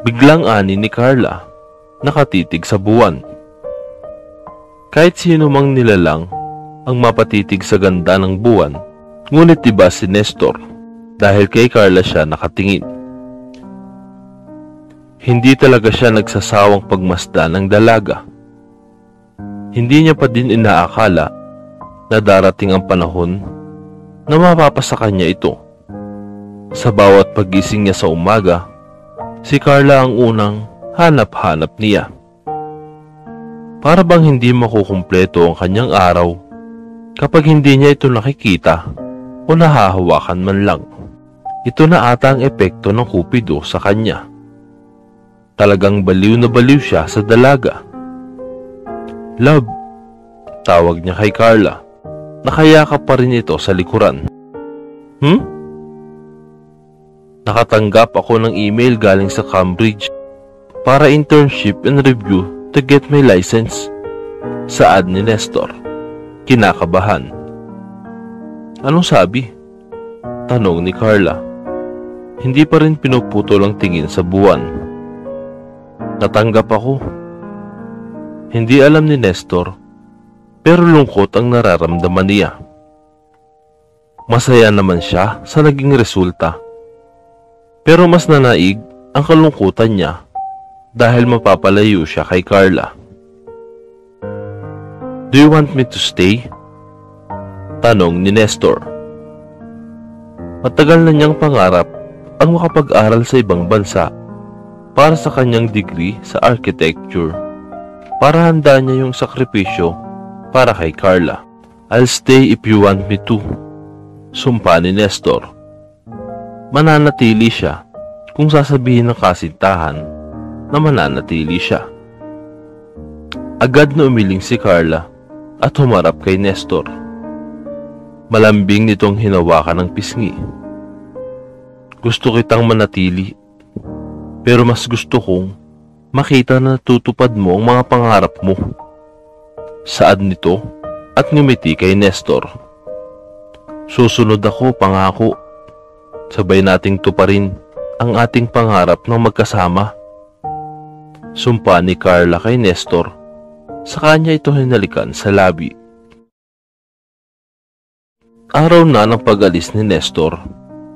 Biglang ani ni Carla, nakatitig sa buwan. Kahit sino mang nilalang ang mapatitig sa ganda ng buwan, ngunit iba si Nestor dahil kay Carla siya nakatingin. Hindi talaga siya nagsasawang pagmasdan ng dalaga. Hindi niya pa din inaakala na darating ang panahon na mapapasa kanya ito. Sa bawat pagising niya sa umaga, si Carla ang unang hanap-hanap niya. Para bang hindi makukumpleto ang kanyang araw kapag hindi niya ito nakikita o nahahawakan man lang. Ito na ata ang epekto ng Cupido sa kanya. Talagang baliw na baliw siya sa dalaga. Love, tawag niya kay Carla. Nakayakap pa rin ito sa likuran. Nakatanggap ako ng email galing sa Cambridge para internship and review to get my license. Saad ni Nestor, kinakabahan. Anong sabi? Tanong ni Carla. Hindi pa rin pinuputol ang tingin sa buwan. Natanggap ako. Hindi alam ni Nestor, pero lungkot ang nararamdaman niya. Masaya naman siya sa naging resulta, pero mas nanaig ang kalungkutan niya dahil mapapalayo siya kay Carla. Do you want me to stay? Tanong ni Nestor. Matagal na niyang pangarap ang makapag-aral sa ibang bansa para sa kanyang degree sa architecture, para handa niya yung sakripisyo para kay Carla. I'll stay if you want me to, sumpa ni Nestor. Mananatili siya kung sasabihin ng kasintahan na mananatili siya. Agad na umiling si Carla at humarap kay Nestor. Malambing nitong hinawakan ng pisngi. Gusto kitang manatili, pero mas gusto kong makita na natutupad mo ang mga pangarap mo. Saad nito at ngumiti kay Nestor. Susunod ako, pangako. Sabay nating tuparin ang ating pangarap ng magkasama. Sumpa ni Carla kay Nestor. Sa kanya ito hinalikan sa labi. Araw na ng pag-alis ni Nestor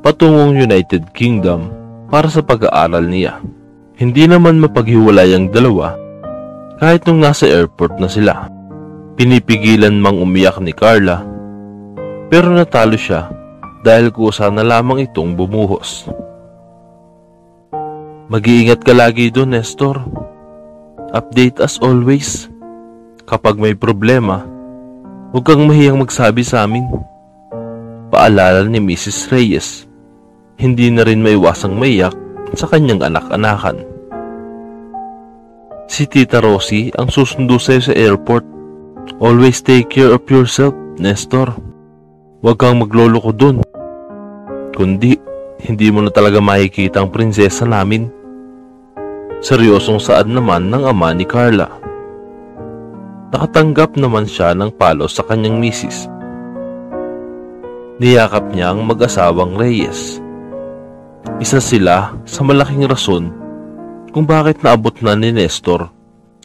patungong United Kingdom para sa pag-aaral niya. Hindi naman mapaghiwalay ang dalawa kahit nung nasa airport na sila. Pinipigilan mang umiyak ni Carla, pero natalo siya dahil kusa na lamang itong bumuhos. Mag-iingat ka lagi doon, Nestor. Update as always. Kapag may problema, huwag kang mahiyang magsabi sa amin. Paalala ni Mrs. Reyes. Hindi na rin maiwasang maiyak sa kanyang anak-anakan. Si Tita Rosie ang susundo sa'yo sa airport. Always take care of yourself, Nestor. Huwag kang magloloko dun. Kundi, hindi mo na talaga makikita ang prinsesa namin. Seryosong saad naman ng ama ni Carla. Nakatanggap naman siya ng palo sa kanyang misis. Niyakap niya ang mag-asawang Reyes. Isa sila sa malaking rason kung bakit naabot na ni Nestor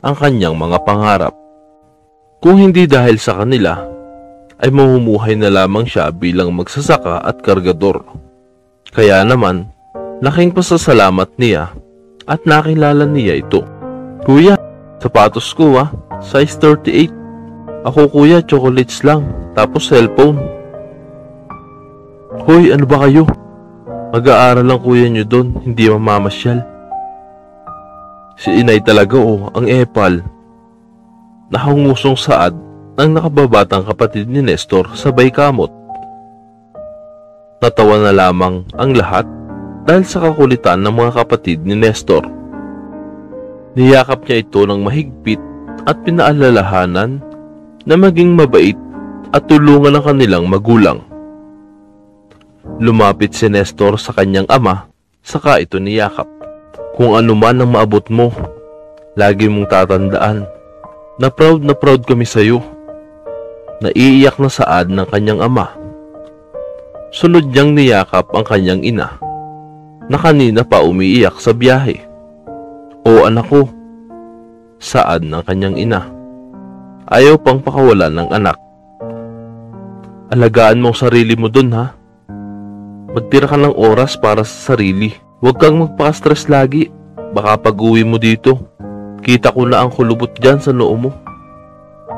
ang kanyang mga pangarap. Kung hindi dahil sa kanila, ay mamumuhay na lamang siya bilang magsasaka at kargador. Kaya naman, laking pasasalamat niya at nakilala niya ito. Kuya, sapatos ko size 38. Ako kuya, chocolates lang, tapos cellphone. Hoy, ano ba kayo? Mag-aaral ang kuya niyo doon, hindi mamamasyal. Si inay talaga ang epal. Nakangusong saad ng nakababatang kapatid ni Nestor sabay kamot. Natawa na lamang ang lahat dahil sa kakulitan ng mga kapatid ni Nestor. Niyakap niya ito ng mahigpit at pinaalalahanan na maging mabait at tulungan ang kanilang magulang. Lumapit si Nestor sa kanyang ama, saka ito niyakap. Kung ano man ang maabot mo, lagi mong tatandaan na proud kami sa iyo. Naiiyak na saad ng kanyang ama. Sunod niyang niyakap ang kanyang ina, na kanina pa umiiyak sa biyahe. O anak ko, saad ng kanyang ina. Ayaw pang pakawalan ng anak. Alagaan mo ang sarili mo dun ha. Magtira ka ng oras para sa sarili. Huwag kang magpaka-stress lagi. Baka pag-uwi mo dito, kita ko na ang kulubot dyan sa noo mo.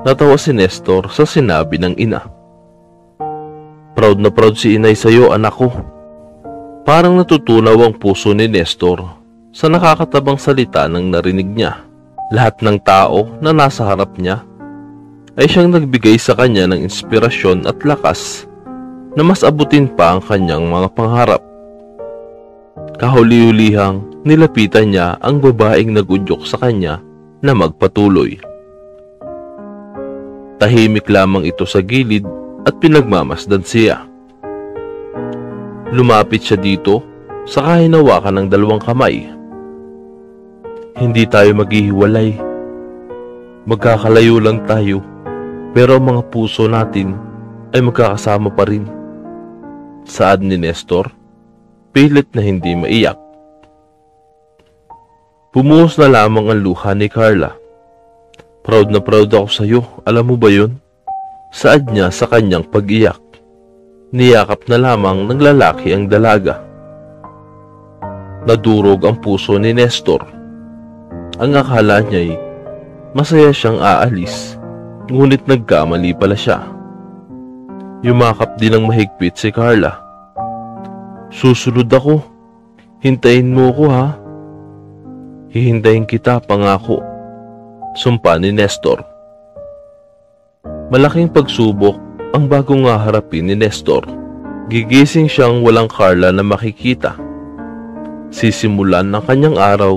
Natawa si Nestor sa sinabi ng ina. Proud na proud si inay sa'yo, anak ko. Parang natutunaw ang puso ni Nestor sa nakakatabang salita ng narinig niya. Lahat ng tao na nasa harap niya ay siyang nagbigay sa kanya ng inspirasyon at lakas na mas abutin pa ang kanyang mga pangarap. Kahuli-hulihang nilapitan niya ang babaeng nagudyok sa kanya na magpatuloy. Tahimik lamang ito sa gilid at pinagmamasdan siya. Lumapit siya dito saka hinawakan ng dalawang kamay. Hindi tayo maghihiwalay. Magkakalayo lang tayo, pero ang mga puso natin ay magkakasama pa rin. Saad ni Nestor, pilit na hindi maiyak. Bumuhos na lamang ang luha ni Carla. Proud na proud ako sa iyo, alam mo ba yun? Saad niya sa kanyang pag-iyak. Niyakap na lamang ng lalaki ang dalaga. Nadurog ang puso ni Nestor. Ang akala niya'y masaya siyang aalis, ngunit nagkamali pala siya. Yumakap din ng mahigpit si Carla. Susunod ako. Hintayin mo ko ha. Hihintayin kita, pangako. Sumpa ni Nestor. Malaking pagsubok ang bagong haharapin ni Nestor. Gigising siyang walang Carla na makikita. Sisimulan ang kanyang araw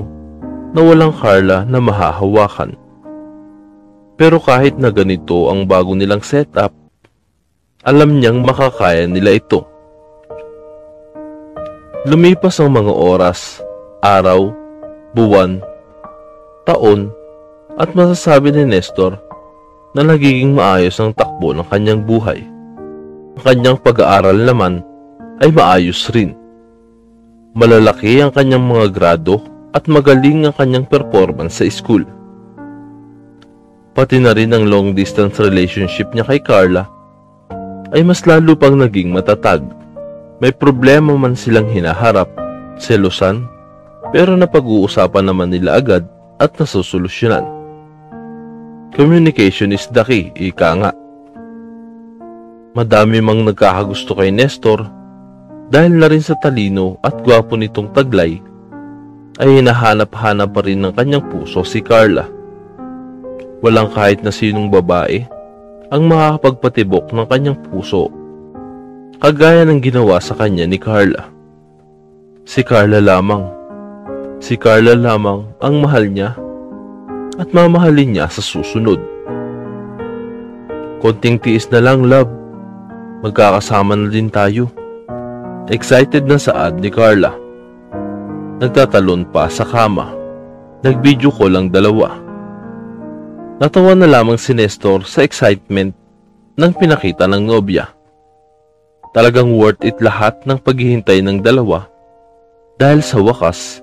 na walang Carla na mahahawakan. Pero kahit na ganito ang bago nilang setup, alam niyang makakaya nila ito. Lumipas ang mga oras, araw, buwan, taon, at masasabi ni Nestor na nagiging maayos ang takbo ng kanyang buhay. Ang kanyang pag-aaral naman ay maayos rin. Malalaki ang kanyang mga grado at magaling ang kanyang performance sa school. Pati na rin ang long distance relationship niya kay Carla ay mas lalo pang naging matatag. May problema man silang hinaharap, selosan, pero napag-uusapan naman nila agad at nasusolusyonan. Communication is the key, ika nga. Madami mang nagkakagusto kay Nestor dahil na rin sa talino at gwapo nitong taglay ay hinahanap-hanap pa rin ng kanyang puso si Carla. Walang kahit na sinong babae ang makakapagpatibok ng kanyang puso kagaya ng ginawa sa kanya ni Carla. Si Carla lamang. Si Carla lamang ang mahal niya at mamahalin niya sa susunod. Konting tiis na lang, love. Magkakasama na din tayo. Excited na saad ni Carla. Nagtatalon pa sa kama. Nag-video call ang dalawa. Natawa na lamang si Nestor sa excitement ng pinakita ng nobya. Talagang worth it lahat ng paghihintay ng dalawa dahil sa wakas,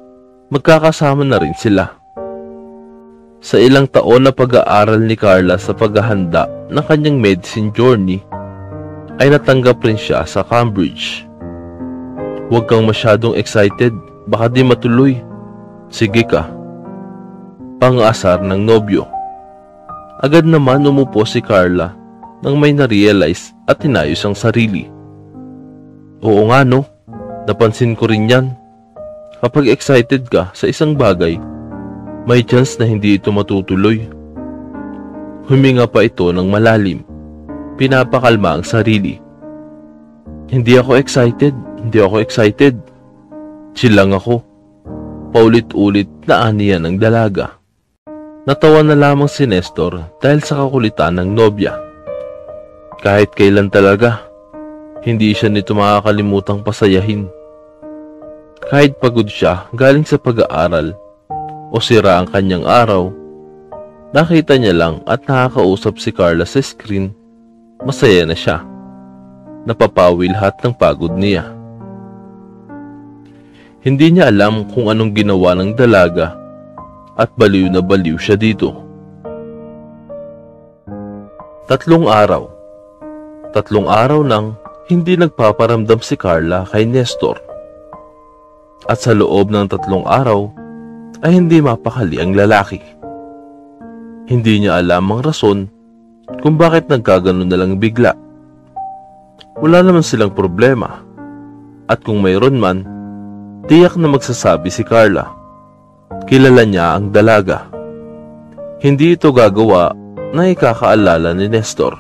magkakasama na rin sila. Sa ilang taon na pag-aaral ni Carla sa paghahanda ng kanyang medicine journey, ay natanggap rin siya sa Cambridge. Huwag kang masyadong excited, baka di matuloy. Sige ka. Pang-asar ng nobyo. Agad naman umupo si Carla nang may na-realize at inayos ang sarili. Oo nga no, Napansin ko rin yan. Kapag excited ka sa isang bagay, may chance na hindi ito matutuloy. Huminga pa ito ng malalim. Pinapakalma ang sarili. Hindi ako excited. Chill lang ako. Paulit-ulit na aniya ng dalaga. Natawa na lamang si Nestor dahil sa kakulitan ng nobya. Kahit kailan talaga, hindi siya nito makakalimutang pasayahin. Kahit pagod siya galing sa pag-aaral o sira ang kanyang araw, nakita niya lang at nakakausap si Carla sa screen, masaya na siya. Napapawi lahat ng pagod niya. Hindi niya alam kung anong ginawa ng dalaga at baliw na baliw siya dito. 3 araw. 3 araw nang hindi nagpaparamdam si Carla kay Nestor. At sa loob ng 3 araw ay hindi mapakali ang lalaki. Hindi niya alam ang rason kung bakit nagkaganon na lang bigla. Wala naman silang problema. At kung mayroon man, tiyak na magsasabi si Carla. Kilala niya ang dalaga. Hindi ito gagawa na ikakaalala ni Nestor.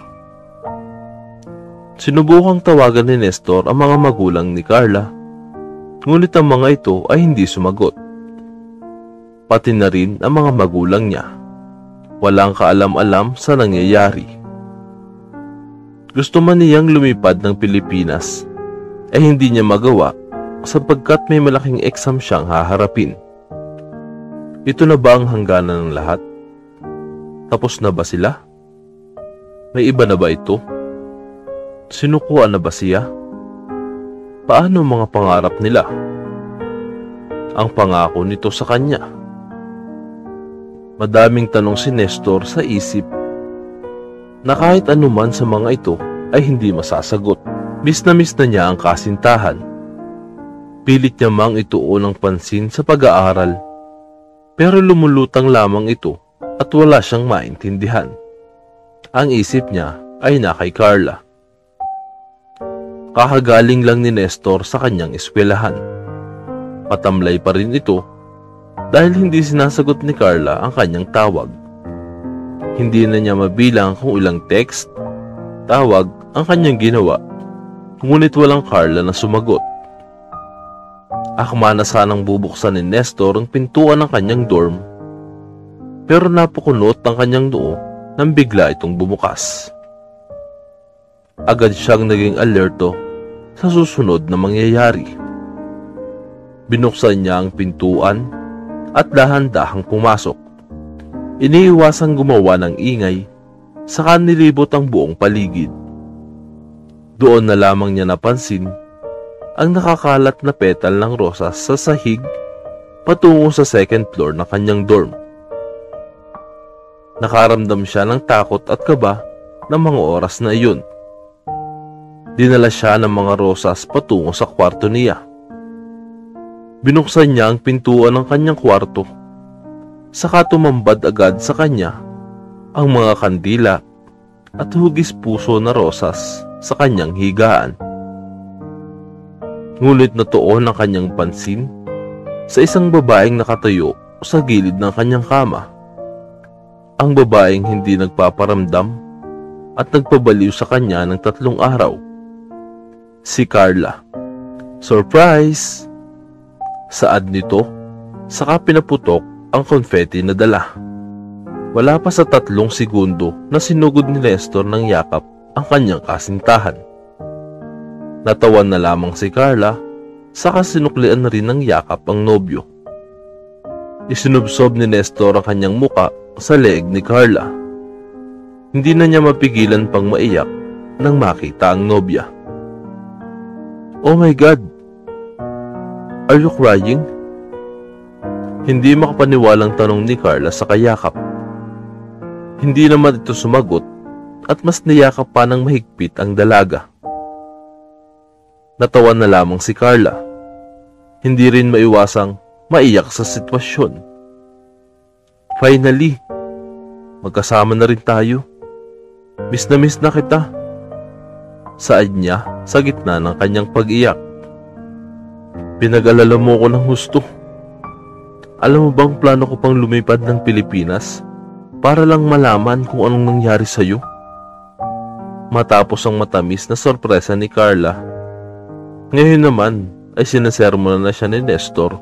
Sinubukang tawagan ni Nestor ang mga magulang ni Carla, ngunit ang mga ito ay hindi sumagot. Pati na rin ang mga magulang niya. Walang kaalam-alam sa nangyayari. Gusto man niyang lumipad ng Pilipinas, ay hindi niya magawa sapagkat may malaking exam siyang haharapin. Ito na ba ang hangganan ng lahat? Tapos na ba sila? May iba na ba ito? Sinukuan na ba siya? Paano ang mga pangarap nila? Ang pangako nito sa kanya? Madaming tanong si Nestor sa isip na kahit anuman sa mga ito ay hindi masasagot. Miss na niya ang kasintahan. Pilit niya mang ituon ang pansin sa pag-aaral, pero lumulutang lamang ito at wala siyang maintindihan. Ang isip niya ay na kay Carla. Kakagaling lang ni Nestor sa kanyang eskwelahan. Patamlay pa rin ito dahil hindi sinasagot ni Carla ang kanyang tawag. Hindi na niya mabilang kung ilang text, tawag ang kanyang ginawa, ngunit walang Carla na sumagot. Akma na sanang bubuksan ni Nestor ang pintuan ng kanyang dorm, pero napukunot ang kanyang noo nang bigla itong bumukas. Agad siyang naging alerto sa susunod na mangyayari. Binuksan niya ang pintuan at dahan-dahang pumasok. Iniiwasang gumawa ng ingay, saka nilibot ang buong paligid. Doon na lamang niya napansin ang nakakalat na petal ng rosas sa sahig patungo sa 2nd floor ng kanyang dorm. Nakaramdam siya ng takot at kaba ng mga oras na iyon. Dinala siya ng mga rosas patungo sa kwarto niya. Binuksan niya ang pintuan ng kanyang kwarto, saka tumambad agad sa kanya ang mga kandila at hugis puso na rosas sa kanyang higaan. Ngunit natuon ang kanyang pansin sa isang babaeng nakatayo sa gilid ng kanyang kama. Ang babaeng hindi nagpaparamdam at nagpabaliw sa kanya ng 3 araw. Si Carla. Surprise! Saad nito, saka pinaputok ang confetti na dala. Wala pa sa 3 segundo na sinugod ni Nestor ng yakap ang kanyang kasintahan. Natawan na lamang si Carla, saka sinuklian na rin ng yakap ang nobyo. Isinubsob ni Nestor ang kanyang muka sa leeg ni Carla. Hindi na niya mapigilan pang maiyak nang makita ang nobya. Oh my God! Are you crying? Hindi makapaniwalang tanong ni Carla sa kayakap. Hindi naman ito sumagot at mas niyakap pa ng mahigpit ang dalaga. Natawa na lamang si Carla. Hindi rin maiwasang maiyak sa sitwasyon. Finally, magkasama na rin tayo. Miss na kita. Saad niya sa gitna ng kanyang pag-iyak. Pinag-alala mo ko ng husto. Alam mo bang plano ko pang lumipad ng Pilipinas para lang malaman kung anong nangyari sa'yo? Matapos ang matamis na sorpresa ni Carla, ngayon naman ay sinasermonan na siya ni Nestor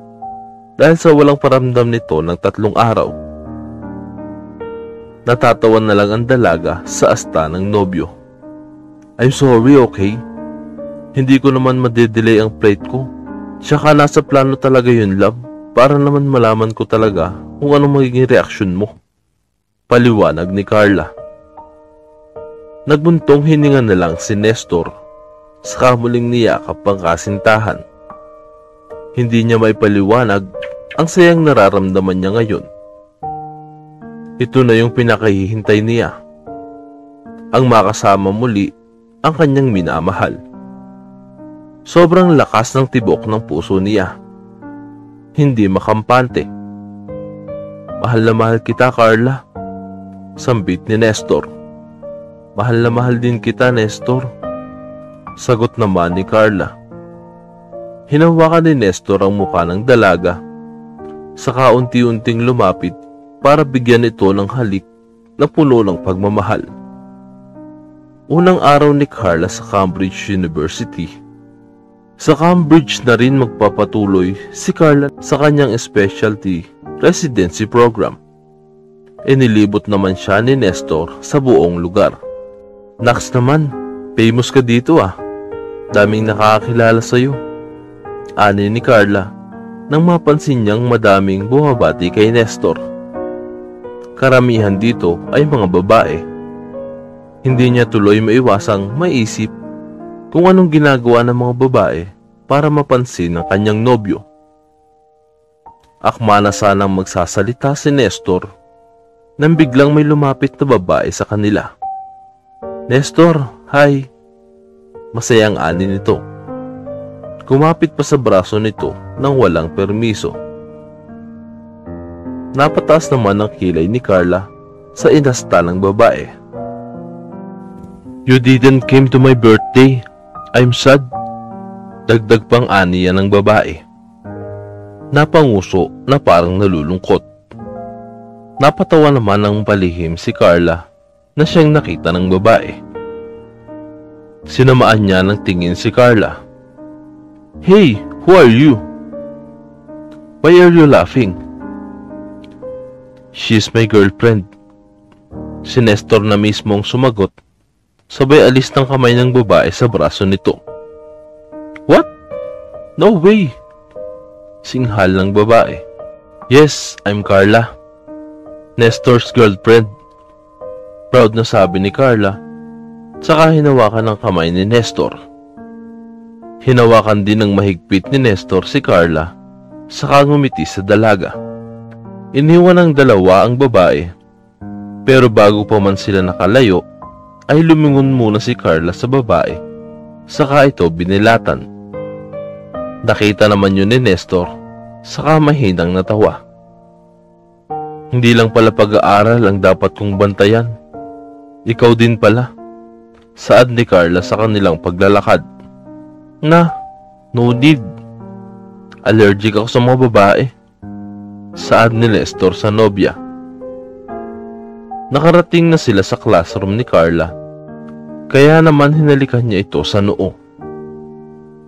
dahil sa walang paramdam nito ng 3 araw. Natatawan na lang ang dalaga sa asta ng nobyo. I'm sorry, okay? Hindi ko naman madedelay ang flight ko. Tsaka nasa plano talaga yun, love, para naman malaman ko talaga kung anong magiging reaksyon mo. Paliwanag ni Carla. Nagbuntong hininga na lang si Nestor sa kamuling niyakap ang kasintahan. Hindi niya may paliwanag ang sayang nararamdaman niya ngayon. Ito na yung pinakahihintay niya. Ang makasama muli ang kanyang minamahal. Sobrang lakas ng tibok ng puso niya. Hindi makampante. Mahal na mahal kita, Carla. Sambit ni Nestor. Mahal na mahal din kita, Nestor. Sagot naman ni Carla. Hinawakan ni Nestor ang mukha ng dalaga. Saka unti-unting lumapit para bigyan ito ng halik na puno ng pagmamahal. Unang araw ni Carla sa Cambridge University. Sa Cambridge na rin magpapatuloy si Carla sa kanyang specialty residency program. Inilibot naman siya ni Nestor sa buong lugar. Naks naman, famous ka dito ah. Daming nakakakilala sa'yo. Ani ni Carla nang mapansin niyang madaming bumabati kay Nestor. Karamihan dito ay mga babae. Hindi niya tuloy maiwasang maisip kung anong ginagawa ng mga babae para mapansin ng kanyang nobyo. Akma na sanang magsasalita si Nestor nang biglang may lumapit na babae sa kanila. Nestor, hi! Masayang ani nito. Kumapit pa sa braso nito nang walang permiso. Napataas naman ang kilay ni Carla sa inasta ng babae. You didn't came to my birthday. I'm sad. Dagdag pang aniya ng babae. Napanguso na parang nalulungkot. Napatawa naman ng palihim si Carla na siyang nakita ng babae. Sinamaan niya ng tingin si Carla. Hey, who are you? Why are you laughing? She's my girlfriend. Si Nestor na mismong sumagot, sabay alis ng kamay ng babae sa braso nito. What? No way! Singhal ng babae. Yes, I'm Carla. Nestor's girlfriend. Proud na sabi ni Carla, saka hinawakan ng kamay ni Nestor. Hinawakan din ng mahigpit ni Nestor si Carla, saka ngumiti sa dalaga. Iniwan ng dalawa ang babae, pero bago pa man sila nakalayo, ay lumingon muna si Carla sa babae, saka ito binilatan. Nakita naman yun ni Nestor, saka mahinang natawa. Hindi lang pala pag-aaral ang dapat kong bantayan. Ikaw din pala. Saad ni Carla sa kanilang paglalakad. No need. Allergic ako sa mga babae. Saad ni Nestor sa nobya. Nakarating na sila sa classroom ni Carla, kaya naman hinalikan niya ito sa noo.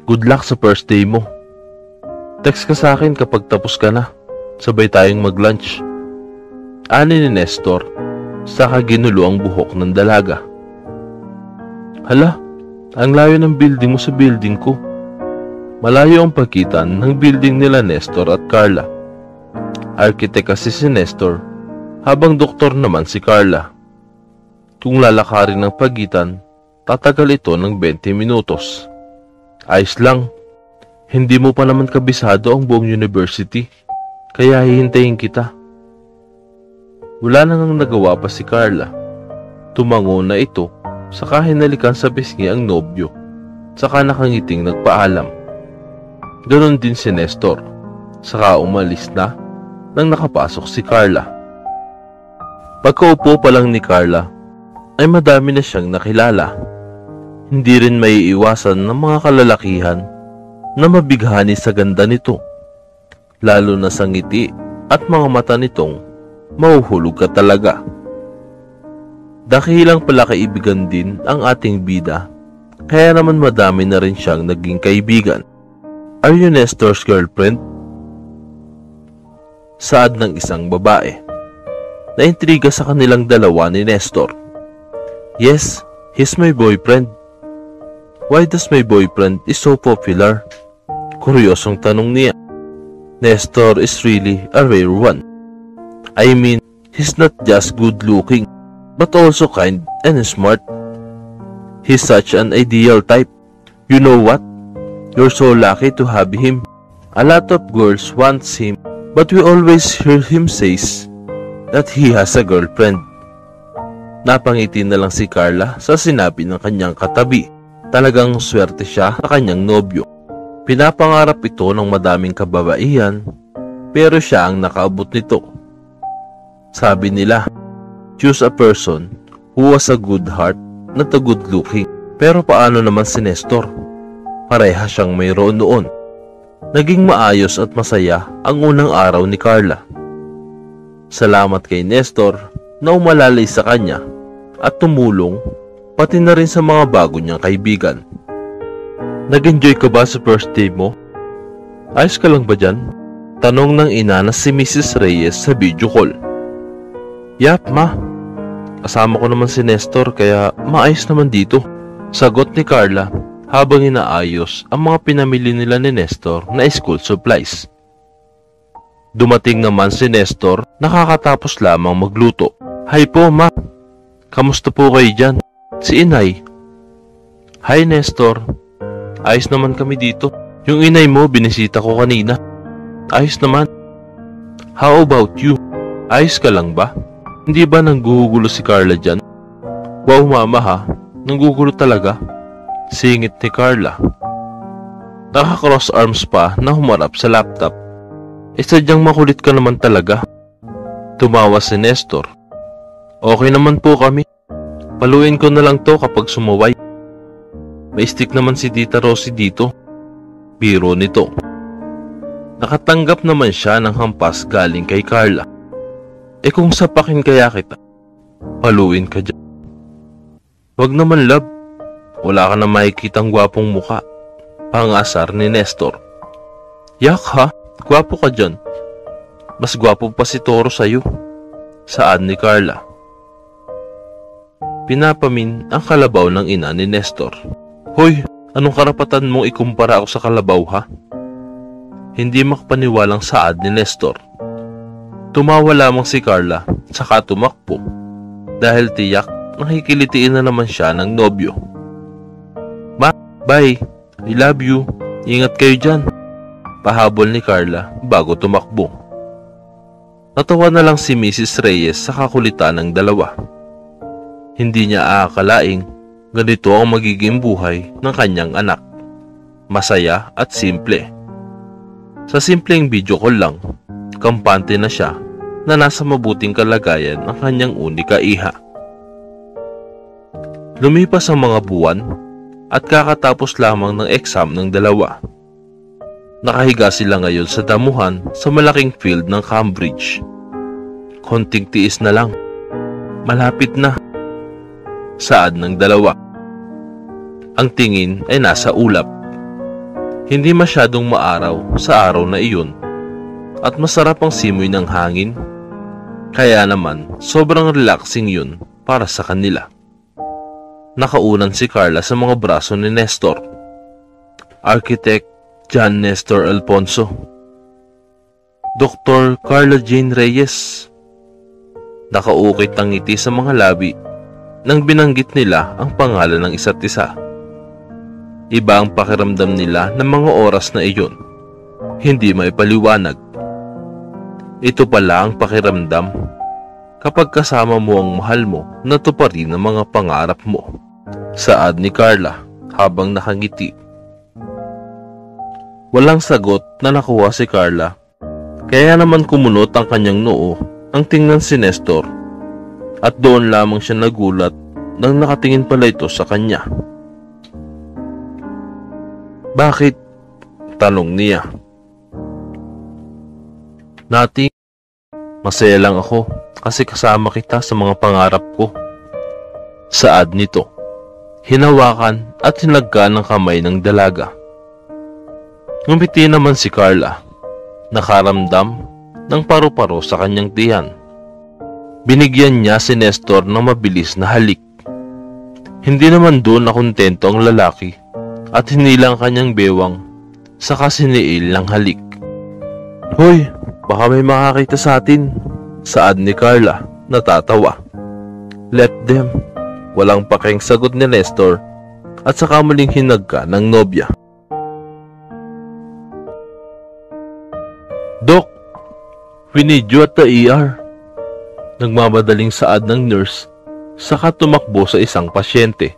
Good luck sa first day mo. Text ka sa akin kapag tapos ka na. Sabay tayong mag-lunch. Ani ni Nestor, saka ginulo ang buhok ng dalaga. Hala, ang layo ng building mo sa building ko. Malayo ang pagitan ng building nila Nestor at Carla. Arkitek kasi si Nestor, habang doktor naman si Carla. Kung lalakarin ng pagitan, tatagal ito ng 20 minutos. Ayos lang, hindi mo pa naman kabisado ang buong university, kaya hihintayin kita. Wala nang nagawa pa si Carla. Tumango na ito, saka hinalikan sa pisngi ang nobyo, saka nakangiting nagpaalam. Ganon din si Nestor, saka umalis na nang nakapasok si Carla. Pagkaupo pa lang ni Carla, ay madami na siyang nakilala. Hindi rin maiiwasan ng mga kalalakihan na mabighani sa ganda nito, lalo na sa ngiti at mga mata nitong mahuhulog ka talaga. Dakilang pala kaibigan din ang ating bida, kaya naman madami na rin siyang naging kaibigan. Are you Nestor's girlfriend? Saad ng isang babae. Naintriga sa kanilang dalawa ni Nestor. Yes, he's my boyfriend. Why does my boyfriend is so popular? Kuryosong tanong niya. Nestor is really a rare one. I mean, he's not just good looking, but also kind and smart. He's such an ideal type. You know what? You're so lucky to have him. A lot of girls want him, but we always hear him says that he has a girlfriend. Napangiti na lang si Carla sa sinabi ng kanyang katabi. Talagang swerte siya sa kanyang nobyo. Pinapangarap ito ng madaming kababaihan, pero siya ang nakaabot nito. Sabi nila, choose a person who has a good heart, not a good looking. Pero paano naman si Nestor? Pareha siyang mayroon noon. Naging maayos at masaya ang unang araw ni Carla. Salamat kay Nestor na umalalay sa kanya at tumulong, pati na rin sa mga bago niyang kaibigan. Nag-enjoy ka ba sa first day mo? Ayos ka lang ba dyan? Tanong ng ina na si Mrs. Reyes sa video call. Yap, ma. Kasama ko naman si Nestor kaya maayos naman dito. Sagot ni Carla habang inaayos ang mga pinamili nila ni Nestor na school supplies. Dumating naman si Nestor, nakakatapos lamang magluto. Hi po, ma. Kamusta po kayo dyan? Si inay. Hi, Nestor. Ayos naman kami dito. Yung inay mo, binisita ko kanina. Ayos naman. How about you? Ayos ka lang ba? Hindi ba nanggugulo si Carla dyan? Wow, mama ha. Nanggugulo talaga. Singit ni Carla. Naka-cross arms pa na humarap sa laptop. Sadyang makulit ka naman talaga. Tumawa si Nestor. Okay naman po kami. Paluin ko na lang to kapag sumaway. May stick naman si Tita Rosie dito. Biro nito. Nakatanggap naman siya ng hampas galing kay Carla. Kung sapakin kaya kita, paluin ka dyan. Wag naman, love. Wala ka na makikitang gwapong muka. Pangasar ni Nestor. Yak ha, gwapo ka dyan. Mas gwapo pa si Toro sa'yo. Saad ni Carla. Pinapamin ang kalabaw ng ina ni Nestor. Hoy, anong karapatan mong ikumpara ako sa kalabaw ha? Hindi makapaniwalang saad ni Nestor. Tumawa lamang si Carla, saka tumakbo. Dahil tiyak, nakikilitiin na naman siya ng nobyo. Ma, bye. I love you. Ingat kayo dyan. Pahabol ni Carla bago tumakbo. Natawa na lang si Mrs. Reyes sa kakulitan ng dalawa. Hindi niya aakalaing ganito ang magiging buhay ng kanyang anak. Masaya at simple. Sa simpleng video call lang, kampante na siya na nasa mabuting kalagayan ng kanyang unika iha. Lumipas ang mga buwan at kakatapos lamang ng exam ng dalawa. Nakahiga sila ngayon sa damuhan sa malaking field ng Cambridge. Konting tiis na lang. Malapit na. Saad ng dalawa. Ang tingin ay nasa ulap. Hindi masyadong maaraw sa araw na iyon at masarap ang simoy ng hangin. Kaya naman sobrang relaxing yun para sa kanila. Nakaunan si Carla sa mga braso ni Nestor. Architect John Nestor Alfonso. Dr. Carla Jane Reyes. Nakaukit ang ngiti sa mga labi nang binanggit nila ang pangalan ng isa't isa. Iba ang pakiramdam nila ng mga oras na iyon. Hindi maipaliwanag. Ito pala ang pakiramdam kapag kasama mo ang mahal mo na tuparin ang mga pangarap mo. Saad ni Carla habang nakangiti. Walang sagot na nakuha si Carla. Kaya naman kumunot ang kanyang noo ang tingnan si Nestor. At doon lamang siya nagulat nang nakatingin pala ito sa kanya. Bakit? Tanong niya. Nothing. Masaya lang ako kasi kasama kita sa mga pangarap ko. Saad nito. Hinawakan at hinagka ng kamay ng dalaga. Ngumiti naman si Carla. Nakaramdam ng paru-paro sa kanyang tiyan. Binigyan niya si Nestor ng mabilis na halik. Hindi naman doon nakontento ang lalaki at hinilang kanyang bewang saka siniil ng halik. Hoy, baka may makakita sa atin. Saad ni Carla, natatawa. Let them. Walang pakeng sagot ni Nestor at saka muling hinagka ng nobya. Doc, we need you at the ER. Nagmamadaling saad ng nurse saka tumakbo sa isang pasyente.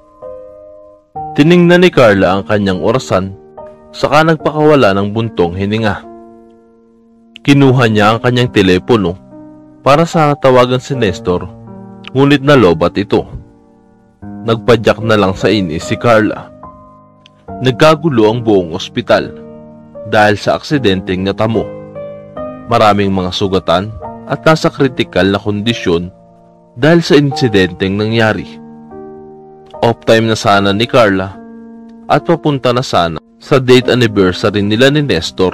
Tiningnan ni Carla ang kanyang orasan saka nagpakawala ng buntong hininga. Kinuha niya ang kanyang telepono para sana tawagan si Nestor, ngunit nalobat ito. Nagpadyak na lang sa inis si Carla. Nagkagulo ang buong ospital dahil sa aksidenteng natamo. Maraming mga sugatan at nasa kritikal na kondisyon dahil sa insidenteng nangyari. Off time na sana ni Carla at papunta na sana sa date anniversary nila ni Nestor,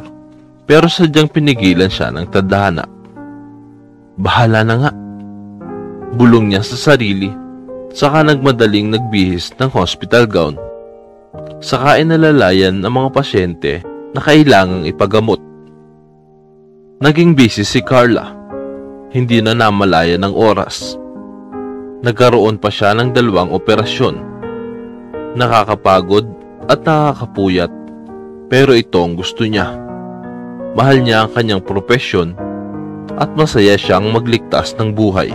pero sadyang pinigilan siya ng tadhana. Bahala na nga. Bulong niya sa sarili, saka nagmadaling nagbihis ng hospital gown. Saka inalalayan ng mga pasyente na kailangang ipagamot. Naging busy si Carla. Hindi na namalayan ng oras. Nagkaroon pa siya ng 2 operasyon. Nakakapagod at nakakapuyat, pero ito ang gusto niya. Mahal niya ang kanyang propesyon at masaya siyang magligtas ng buhay.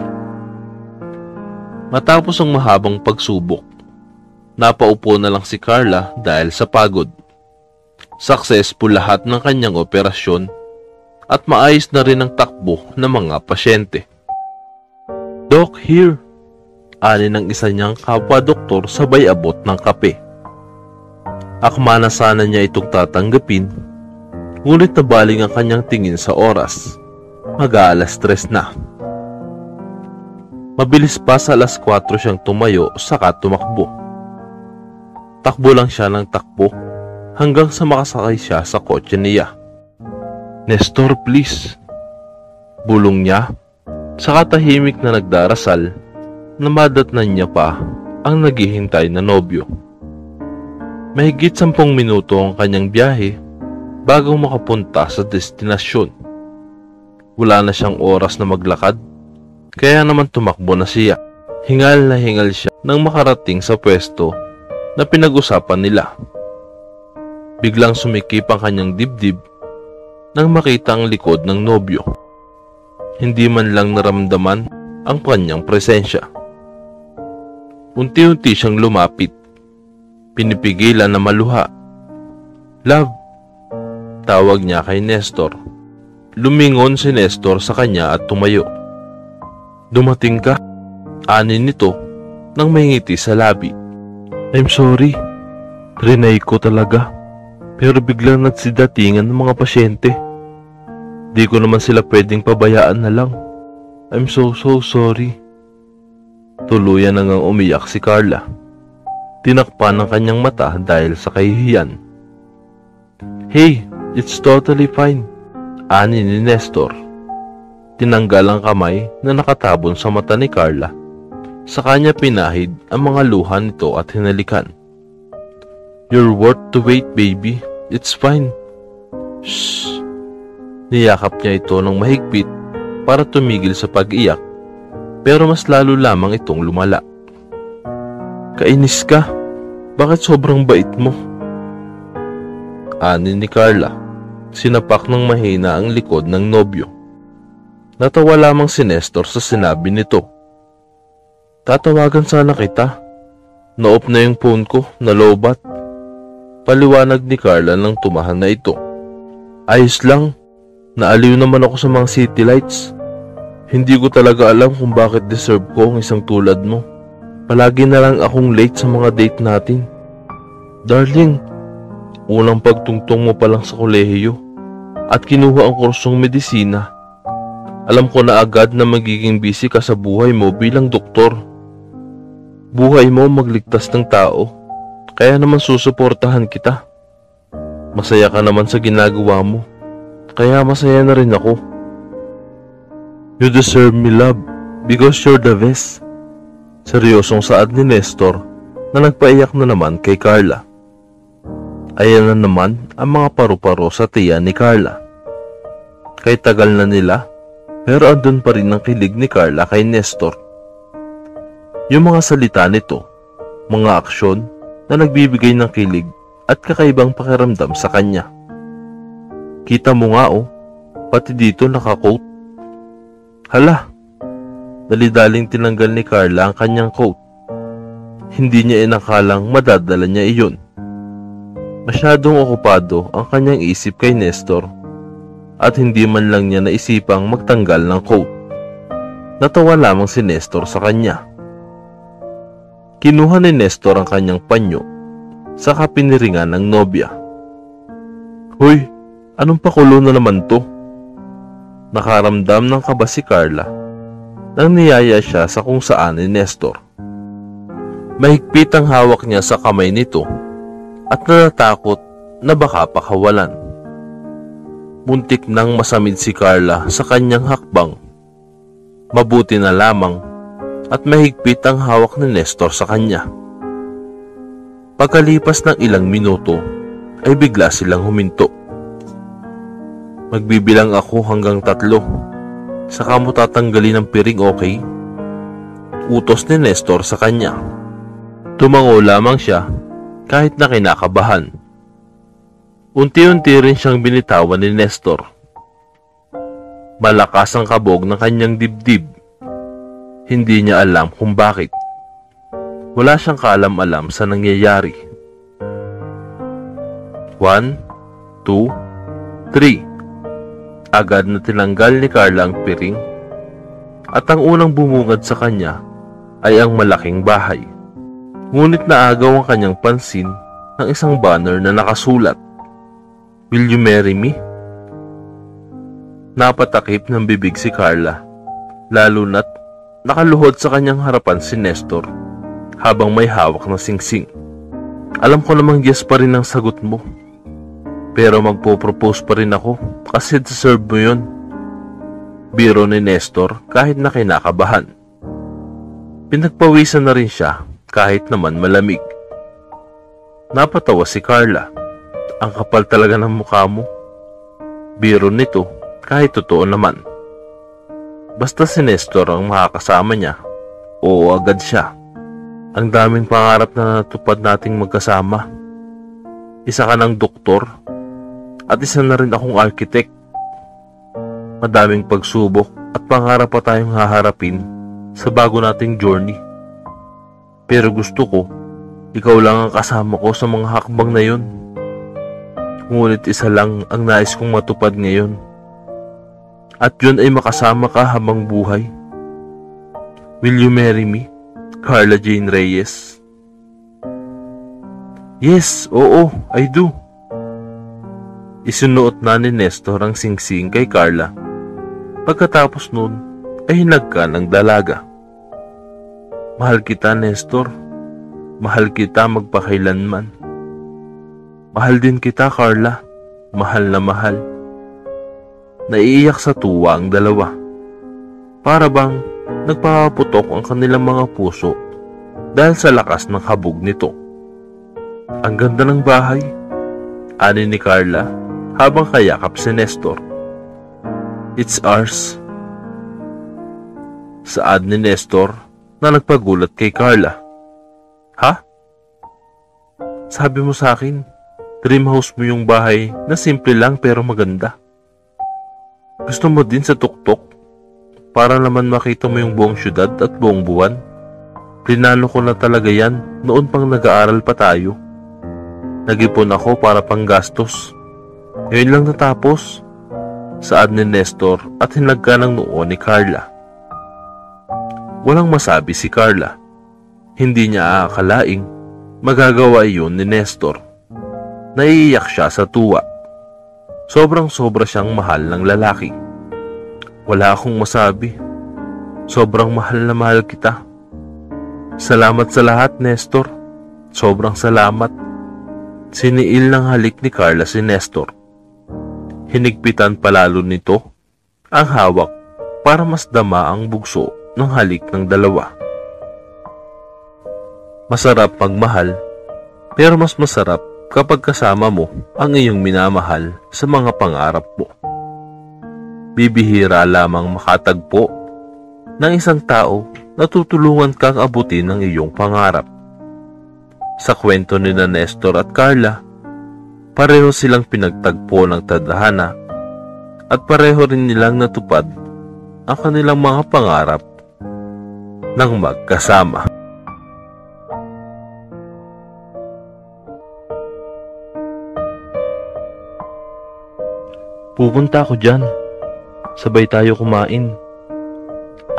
Matapos ang mahabang pagsubok, napaupo na lang si Carla dahil sa pagod. Successful lahat ng kanyang operasyon at maayos na rin ang takbo ng mga pasyente. Doc, here. Ani ng isa niyang kapwa-doktor sabay abot ng kape. Akma na sana niya itong tatanggapin, ngunit nabaling ang kanyang tingin sa oras. Mag-aalas 3 na. Mabilis pa sa alas 4 siyang tumayo saka tumakbo. Takbo lang siya ng takbo hanggang sa makasakay siya sa kotse niya. Nestor, please. Bulong niya, saka tahimik na nagdarasal na madatnan niya pa ang naghihintay na nobyo. Mahigit 10 minuto ang kanyang biyahe bago makapunta sa destinasyon. Wala na siyang oras na maglakad, kaya naman tumakbo na siya. Hingal na hingal siya nang makarating sa pwesto na pinag-usapan nila. Biglang sumikip ang kanyang dibdib nang makita ang likod ng nobyo. Hindi man lang naramdaman ang kanyang presensya. Unti-unti siyang lumapit. Pinipigilan na maluha. Love, tawag niya kay Nestor. Lumingon si Nestor sa kanya at tumayo. Dumating ka, ani nito nang may ngiti sa labi. I'm sorry, trinay ko talaga, pero biglang nagsidatingan ng mga pasyente. Di ko naman sila pwedeng pabayaan na lang. I'm so sorry. Tuluyan na ngang umiyak si Carla. Tinakpan ng kanyang mata dahil sa kahihiyan. Hey, it's totally fine, ani ni Nestor. Tinanggal ang kamay na nakatabon sa mata ni Carla. Sa kanya pinahid ang mga luha nito at hinalikan. You're worth to wait, baby. It's fine. Shh. Niyakap niya ito ng mahigpit para tumigil sa pag-iyak, pero mas lalo lamang itong lumala. Kainis ka? Bakit sobrang bait mo? Ani ni Carla. Sinapak ng mahina ang likod ng nobyo. Natawa lamang si Nestor sa sinabi nito. Tatawagan sana kita. Na-off na yung phone ko, nalobat. Paliwanag ni Carla nang tumahan na ito. Ayos lang. Naaliw naman ako sa mga city lights. Hindi ko talaga alam kung bakit deserve ko ang isang tulad mo. Palagi na lang akong late sa mga date natin. Darling, Unang pagtungtong mo pa lang sa kolehiyo at kinuha ang kursong medisina. Alam ko na agad na magiging busy ka sa buhay mo bilang doktor. Buhay mo magligtas ng tao, kaya naman susuportahan kita. Masaya ka naman sa ginagawa mo, kaya masaya na rin ako. You deserve me, love, because you're the best. Seryosong saad ni Nestor na nagpaiyak na naman kay Carla. Ayan na naman ang mga paru-paro sa tiyan ni Carla. Kay tagal na nila, pero andun pa rin ang kilig ni Carla kay Nestor. Yung mga salita nito, mga aksyon na nagbibigay ng kilig at kakaibang pakiramdam sa kanya. Kita mo nga pati dito naka-coat. Hala, dali-daling tinanggal ni Carla ang kanyang coat. Hindi niya inakalang madadala niya iyon. Masyadong okupado ang kanyang isip kay Nestor at hindi man lang niya naisipang magtanggal ng coat. Natawa lamang si Nestor sa kanya. Kinuha ni Nestor ang kanyang panyo saka piniringan ng nobya. Hoy, anong pakulo na naman to? Nakaramdam ng kaba si Carla nang niyaya siya sa kung saan ni Nestor. Mahigpit ang hawak niya sa kamay nito at natatakot na baka pakawalan. Muntik nang masamid si Carla sa kanyang hakbang. Mabuti na lamang at mahigpit ang hawak ni Nestor sa kanya. Pagkalipas ng ilang minuto ay bigla silang huminto. Magbibilang ako hanggang 3. Saka mo tatanggalin ang piring, okay? Utos ni Nestor sa kanya. Tumango lamang siya kahit na kinakabahan. Unti-unti rin siyang binitawan ni Nestor. Malakas ang kabog ng kanyang dibdib. Hindi niya alam kung bakit. Wala siyang kaalam-alam sa nangyayari. 1, 2, 3. Agad na tinanggal ni Carla ang piring at ang unang bumungad sa kanya ay ang malaking bahay. Ngunit naagaw ang kanyang pansin ng isang banner na nakasulat, "Will you marry me?" Napatakip ng bibig si Carla, lalo na't nakaluhod sa kanyang harapan si Nestor habang may hawak na singsing. Alam ko namang yes pa rin ang sagot mo, pero magpo-propose pa rin ako kasi deserve mo yun. Biro ni Nestor kahit na kinakabahan. Pinagpawisan na rin siya kahit naman malamig. Napatawa si Carla. Ang kapal talaga ng mukha mo. Biro nito kahit totoo naman. Basta si Nestor ang makakasama niya, oo agad siya. Ang daming pangarap na natupad nating magkasama. Isa ka ng doktor at isa na rin akong architect. Madaming pagsubok at pangarap pa tayong haharapin sa bago nating journey. Pero gusto ko, ikaw lang ang kasama ko sa mga hakbang na yun. Ngunit isa lang ang nais kong matupad ngayon. At yun ay makasama ka habang buhay. Will you marry me, Carla Jane Reyes? Yes, oo, I do. Isunuot na ni Nestor ang singsing kay Carla. Pagkatapos nun ay hinagka ng dalaga. Mahal kita, Nestor. Mahal kita magpakailanman. Mahal din kita, Carla. Mahal na mahal. Naiiyak sa tuwa ang dalawa. Para bang nagpapaputok ang kanilang mga puso dahil sa lakas ng habog nito. Ang ganda ng bahay, ani ni Carla habang kayakap si Nestor. It's ours. Saad ni Nestor na nagpagulat kay Carla. Ha? Sabi mo sa akin, dream house mo yung bahay na simple lang pero maganda. Gusto mo din sa tuktok para naman makita mo yung buong syudad at buong buwan. Plinano ko na talaga yan noon pang nag-aaral pa tayo. Nag-ipon ako para panggastos. Ngayon lang natapos. Saad ni Nestor at hinagka ng noo ni Carla. Walang masabi si Carla. Hindi niya aakalaing magagawa iyon ni Nestor. Naiiyak siya sa tuwa. Sobrang sobra siyang mahal ng lalaki. Wala akong masabi. Sobrang mahal na mahal kita. Salamat sa lahat, Nestor. Sobrang salamat. Siniil ng halik ni Carla si Nestor. Hinigpitan palalo nito ang hawak para mas dama ang bugso ng halik ng dalawa. Masarap magmahal, pero mas masarap kapag kasama mo ang iyong minamahal sa mga pangarap mo. Bibihira lamang makatagpo ng isang tao na tutulungan kang abutin ng iyong pangarap. Sa kwento ni Nestor at Carla, pareho silang pinagtagpo ng tadhana at pareho rin nilang natupad ang kanilang mga pangarap ng magkasama. Pupunta ako dyan. Sabay tayo kumain.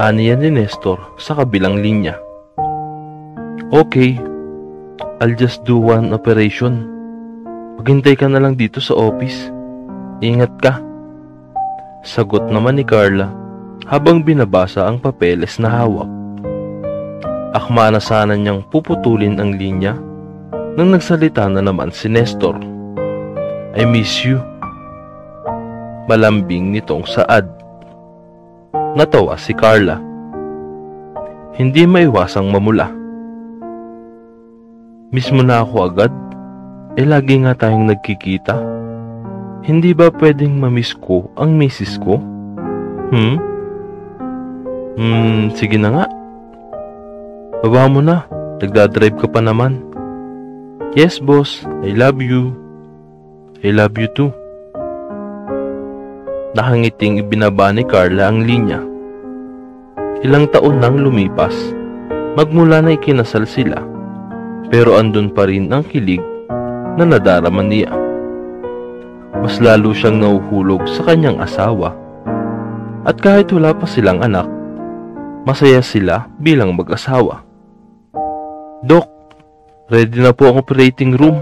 Aniya ni Nestor sa kabilang linya. Okay, I'll just do one operation. Maghintay ka na lang dito sa office. Ingat ka. Sagot naman ni Carla habang binabasa ang papeles na hawak. Akma na sana niyang puputulin ang linya nang nagsalita na naman si Nestor. I miss you. Malambing nitong saad. Natawa si Carla. Hindi maiwasang mamula. Miss mo na ako agad? Lagi nga tayong nagkikita. Hindi ba pwedeng mamiss ko ang misis ko? Sige na nga. Baba mo na. Nagdadrive ka pa naman. Yes, boss. I love you. I love you too. Nakangiting ibinaba ni Carla ang linya. Ilang taon nang lumipas, magmula na ikinasal sila, pero andun pa rin ang kilig na nadarama niya. Mas lalo siyang nahuhulog sa kanyang asawa, at kahit wala pa silang anak, masaya sila bilang mag-asawa. Dok, ready na po ang operating room.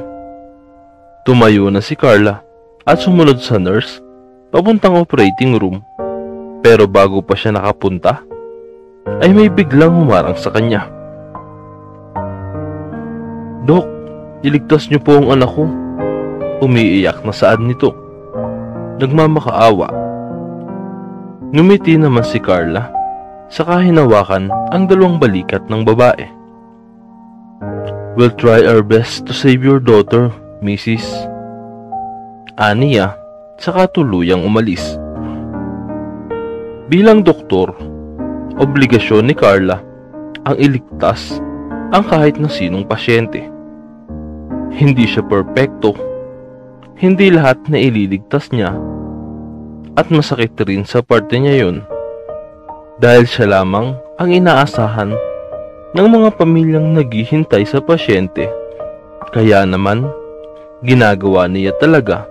Tumayo na si Carla at sumunod sa nurse papuntang operating room, pero bago pa siya nakapunta ay may biglang humarang sa kanya. Dok, iligtas niyo po ang anak ko. Umiiyak na saad nito. Nagmamakaawa. Ngumiti naman si Carla saka hinawakan ang dalawang balikat ng babae. We'll try our best to save your daughter, Mrs. Aniya, saka tuluyang umalis. Bilang doktor, obligasyon ni Carla ang iligtas ang kahit na sinong pasyente. Hindi siya perpekto, hindi lahat na ililigtas niya, at masakit rin sa parte niya yun, dahil siya lamang ang inaasahan ng mga pamilyang naghihintay sa pasyente. Kaya naman, ginagawa niya talaga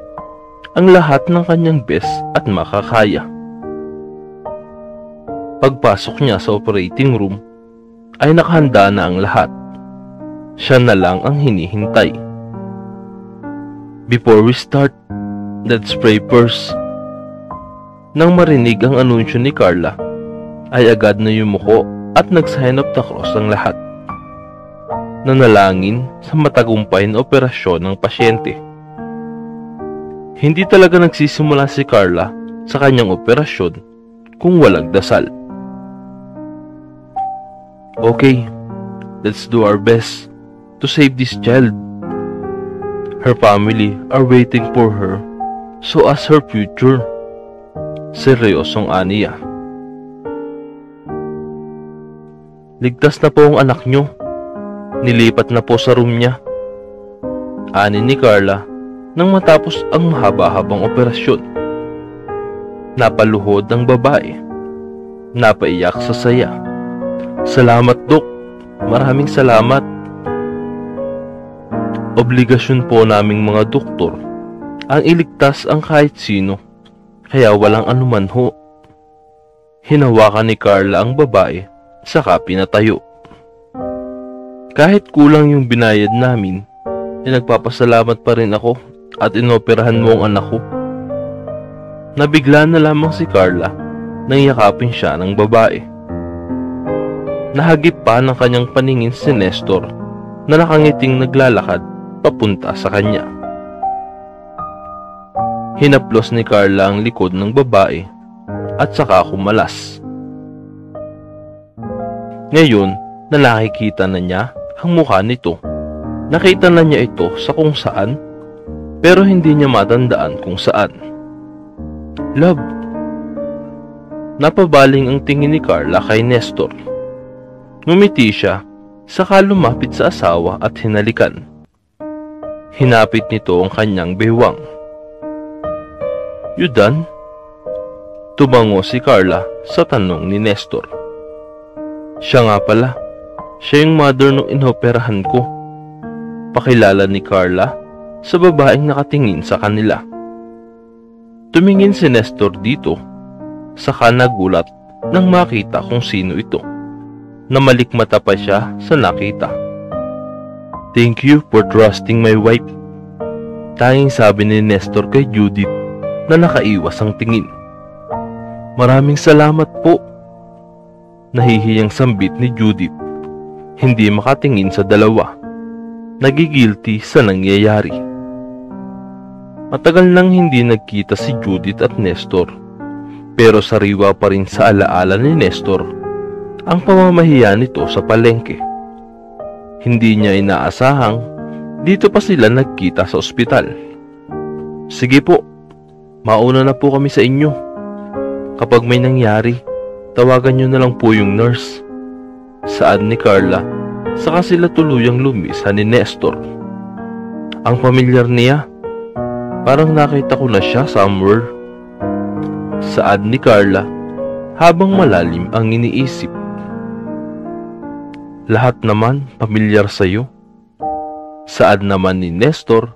ang lahat ng kanyang best at makakaya. Pagpasok niya sa operating room, ay nakahanda na ang lahat. Siya na lang ang hinihintay. Before we start, let's pray first. Nang marinig ang anunsyo ni Carla, ay agad na yumuko at nag-sign of the cross ang lahat. Nanalangin sa matagumpay na operasyon ng pasyente. Hindi talaga nagsisimula si Carla sa kanyang operasyon kung walang dasal. Okay, let's do our best to save this child. Her family are waiting for her, so as her future. Seryosong aniya. Ligtas na po ang anak nyo. Nilipat na po sa room niya. Ani ni Carla nang matapos ang mahaba-habang operasyon. Napaluhod ang babae. Napaiyak sa saya. Salamat, Dok. Maraming salamat. Obligasyon po naming mga doktor ang iligtas ang kahit sino, kaya walang anuman ho. Hinawakan ni Carla ang babae, saka pinatayo. Kahit kulang yung binayad namin, nagpapasalamat pa rin ako at inoperahan mo ang anak ko. Nabigla na lamang si Carla nang yakapin siya ng babae. Nahagip pa ng kanyang paningin si Nestor na nakangiting naglalakad papunta sa kanya. Hinaplos ni Carla ang likod ng babae at saka kumalas. Ngayon na nakikita na niya ang mukha nito, nakita na niya ito sa kung saan, pero hindi niya matandaan kung saan. Love. Napabaling ang tingin ni Carla kay Nestor. Ngumiti siya, saka lumapit sa asawa at hinalikan. Hinapit nito ang kanyang bewang. You done? Tumango si Carla sa tanong ni Nestor. Siya nga pala, siya yung mother nung inoperahan ko. Pakilala ni Carla sa babaeng nakatingin sa kanila. Tumingin si Nestor dito, saka nagulat nang makita kung sino ito. Namalikmata pa siya sa nakita. Thank you for trusting my wife. Tanging sabi ni Nestor kay Judith na nakaiwas ang tingin. Maraming salamat po. Nahihiyang sambit ni Judith. Hindi makatingin sa dalawa. Nagigilty sa nangyayari. Matagal nang hindi nagkita si Judith at Nestor. Pero sariwa pa rin sa alaala ni Nestor ang pamamahiya nito sa palengke. Hindi niya inaasahang dito pa sila nagkita sa ospital. Sige po, mauna na po kami sa inyo. Kapag may nangyari, tawagan niyo na lang po yung nurse. Saad ni Carla, saka sila tuluyang lumisa ni Nestor. Ang pamilyar niya, parang nakita ko na siya somewhere. Saad ni Carla, habang malalim ang iniisip. Lahat naman pamilyar sa'yo. Saad naman ni Nestor,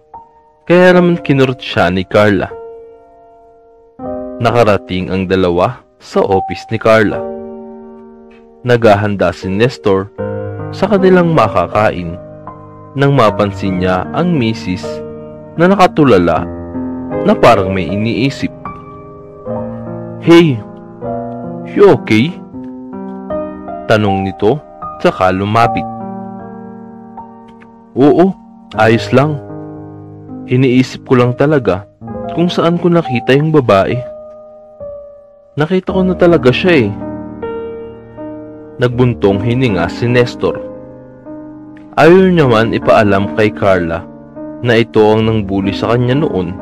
kaya naman kinurot siya ni Carla. Nakarating ang dalawa sa office ni Carla. Naghahanda si Nestor sa kanilang makakain nang mapansin niya ang misis na nakatulala na parang may iniisip. Hey, you okay? Tanong nito. Saka lumapit. Oo, ayos lang. Iniisip ko lang talaga kung saan ko nakita yung babae. Nakita ko na talaga siya eh. Nagbuntong hininga si Nestor. Ayaw niya man ipaalam kay Carla na ito ang nangbuli sa kanya noon,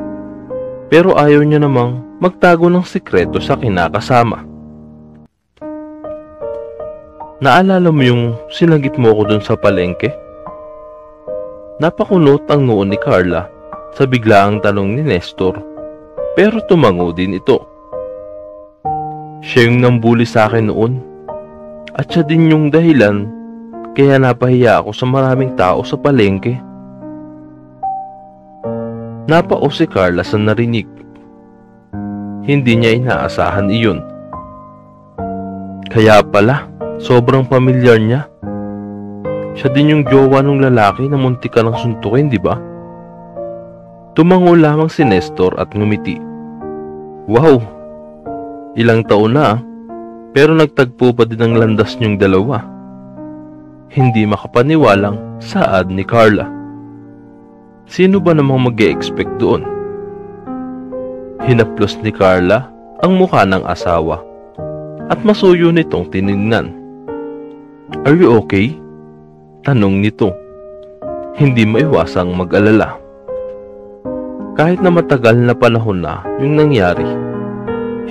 pero ayaw niya namang magtago ng sikreto sa kinakasama. Naalala mo yung sinagip mo ko dun sa palengke? Napakunot ang noon ni Carla sa biglaang tanong ni Nestor, pero tumango din ito. Siya yung nambuli sa akin noon, at siya din yung dahilan kaya napahiya ako sa maraming tao sa palengke. Napao si Carla sa narinig. Hindi niya inaasahan iyon. Kaya pala, sobrang pamilyar niya. Siya din yung jowa ng lalaki na muntik ka ng suntukin, di ba? Tumango lamang si Nestor at ngumiti. Wow! Ilang taon na pero nagtagpo pa din ang landas niyong dalawa. Hindi makapaniwalang saad ni Carla. Sino ba namang mag-e-expect doon? Hinaplos ni Carla ang mukha ng asawa at masuyo nitong tinignan. Are you okay? Tanong nito. Hindi maiwasang mag-alala. Kahit na matagal na panahon na yung nangyari,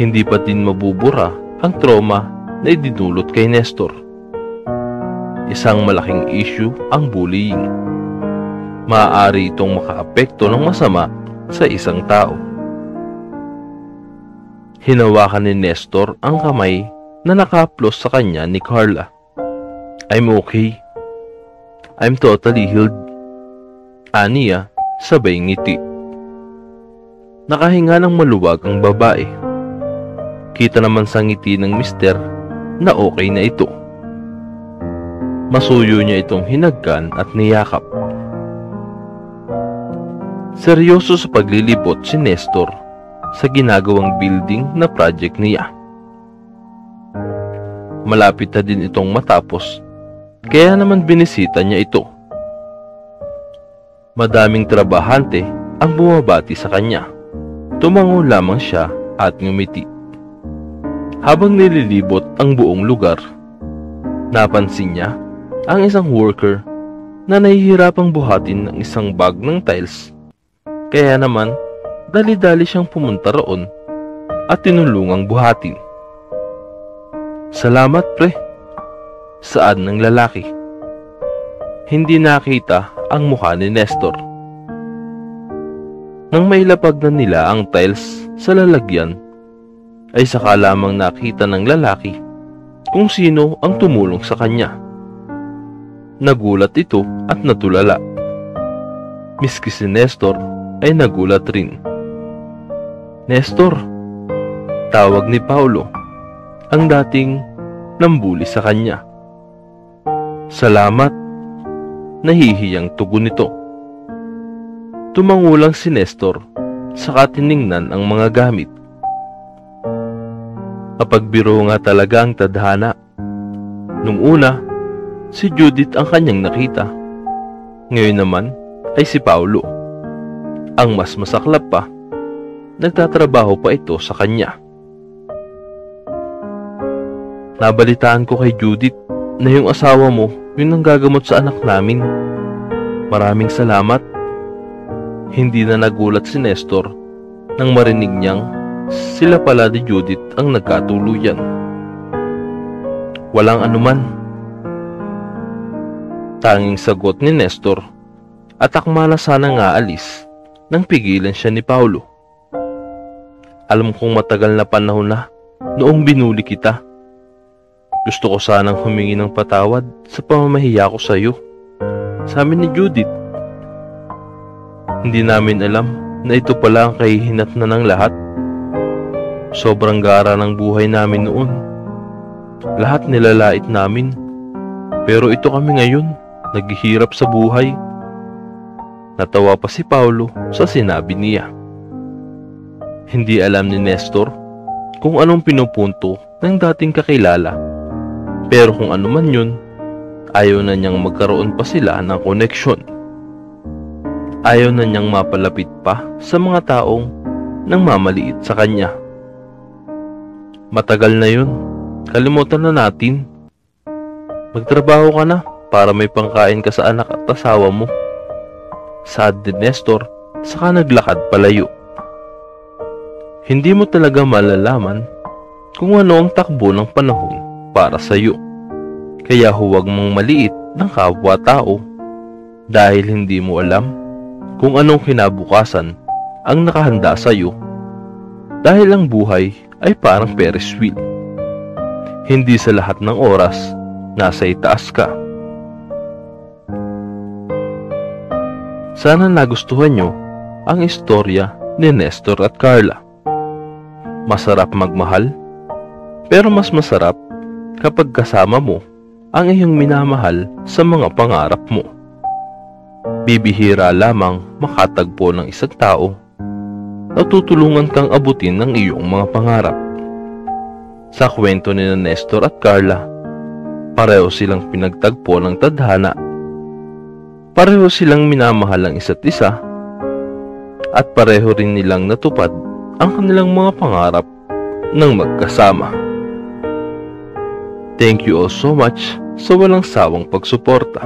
hindi pa din mabubura ang trauma na idinulot kay Nestor. Isang malaking issue ang bullying. Maaari itong makaapekto ng masama sa isang tao. Hinawakan ni Nestor ang kamay na nakaplos sa kanya ni Carla. I'm okay. I'm totally healed. Aniya, sabay ngiti. Nakahinga ng maluwag ang babae. Kita naman sa ngiti ng mister na okay na ito. Masuyo niya itong hinagkan at niyakap. Seryoso sa paglilibot si Nestor sa ginagawang building na project niya. Malapit na din itong matapos, kaya naman binisita niya ito. Madaming trabahante ang bumabati sa kanya. Tumango lamang siya at ngumiti. Habang nililibot ang buong lugar, napansin niya ang isang worker na nahihirapang buhatin ng isang bag ng tiles. Kaya naman, dali-dali siyang pumunta roon at tinulungang buhatin. "Salamat, pre," saad ng lalaki. Hindi nakita ang mukha ni Nestor. Nang mailapag na nila ang tiles sa lalagyan, ay saka lamang nakita ng lalaki kung sino ang tumulong sa kanya. Nagulat ito at natulala. Miski si Nestor ay nagulat rin. "Nestor," tawag ni Paulo, ang dating nambuli sa kanya. "Salamat," nahihiyang tugon nito. Tumangulang si Nestor, saka tiningnan ang mga gamit. Kapagbiro nga talaga ang tadhana. Nung una, si Judith ang kanyang nakita. Ngayon naman ay si Paulo. Ang mas masaklap pa, nagtatrabaho pa ito sa kanya. "Nabalitaan ko kay Judith na yung asawa mo yun ang gagamot sa anak namin. Maraming salamat." Hindi na nagulat si Nestor nang marinig niyang sila pala ni Judith ang nagkatuluyan. "Walang anuman," tanging sagot ni Nestor, at akma na sanang aalis nang pigilan siya ni Paulo. "Alam kong matagal na panahon na noong binuli kita. Gusto ko sanang humingi ng patawad sa pamamahiya ko sa iyo," sabi ni Judith. "Hindi namin alam na ito pala ang kahihinatnan ng lahat. Sobrang gara ng buhay namin noon. Lahat nilalait namin. Pero ito kami ngayon, naghihirap sa buhay." Natawa pa si Paulo sa sinabi niya. Hindi alam ni Nestor kung anong pinupunto ng dating kakilala. Pero kung ano man yun, ayaw na niyang magkaroon pa sila ng koneksyon. Ayaw na niyang mapalapit pa sa mga taong nang mamaliit sa kanya. "Matagal na yun, kalimutan na natin. Magtrabaho ka na para may pangkain ka sa anak at asawa mo," saad ni Nestor, saka naglakad palayo. Hindi mo talaga malalaman kung ano ang takbo ng panahon para sa iyo. Kaya huwag mong maliit ng kapwa-tao dahil hindi mo alam kung anong kinabukasan ang nakahanda sa iyo. Dahil ang buhay ay parang Ferris wheel. Hindi sa lahat ng oras nasa itaas ka. Sana nagustuhan nyo ang istorya ni Nestor at Carla. Masarap magmahal, pero mas masarap kapag kasama mo ang iyong minamahal sa mga pangarap mo. Bibihira lamang makatagpo ng isang tao na tutulungan kang abutin ng iyong mga pangarap. Sa kwento ni Nestor at Carla, pareho silang pinagtagpo ng tadhana. Pareho silang minamahal ang isa't isa, at pareho rin nilang natupad ang kanilang mga pangarap ng magkasama. Thank you all so much sa walang sawang pagsuporta.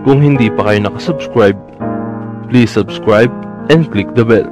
Kung hindi pa kayo nakasubscribe, please subscribe and click the bell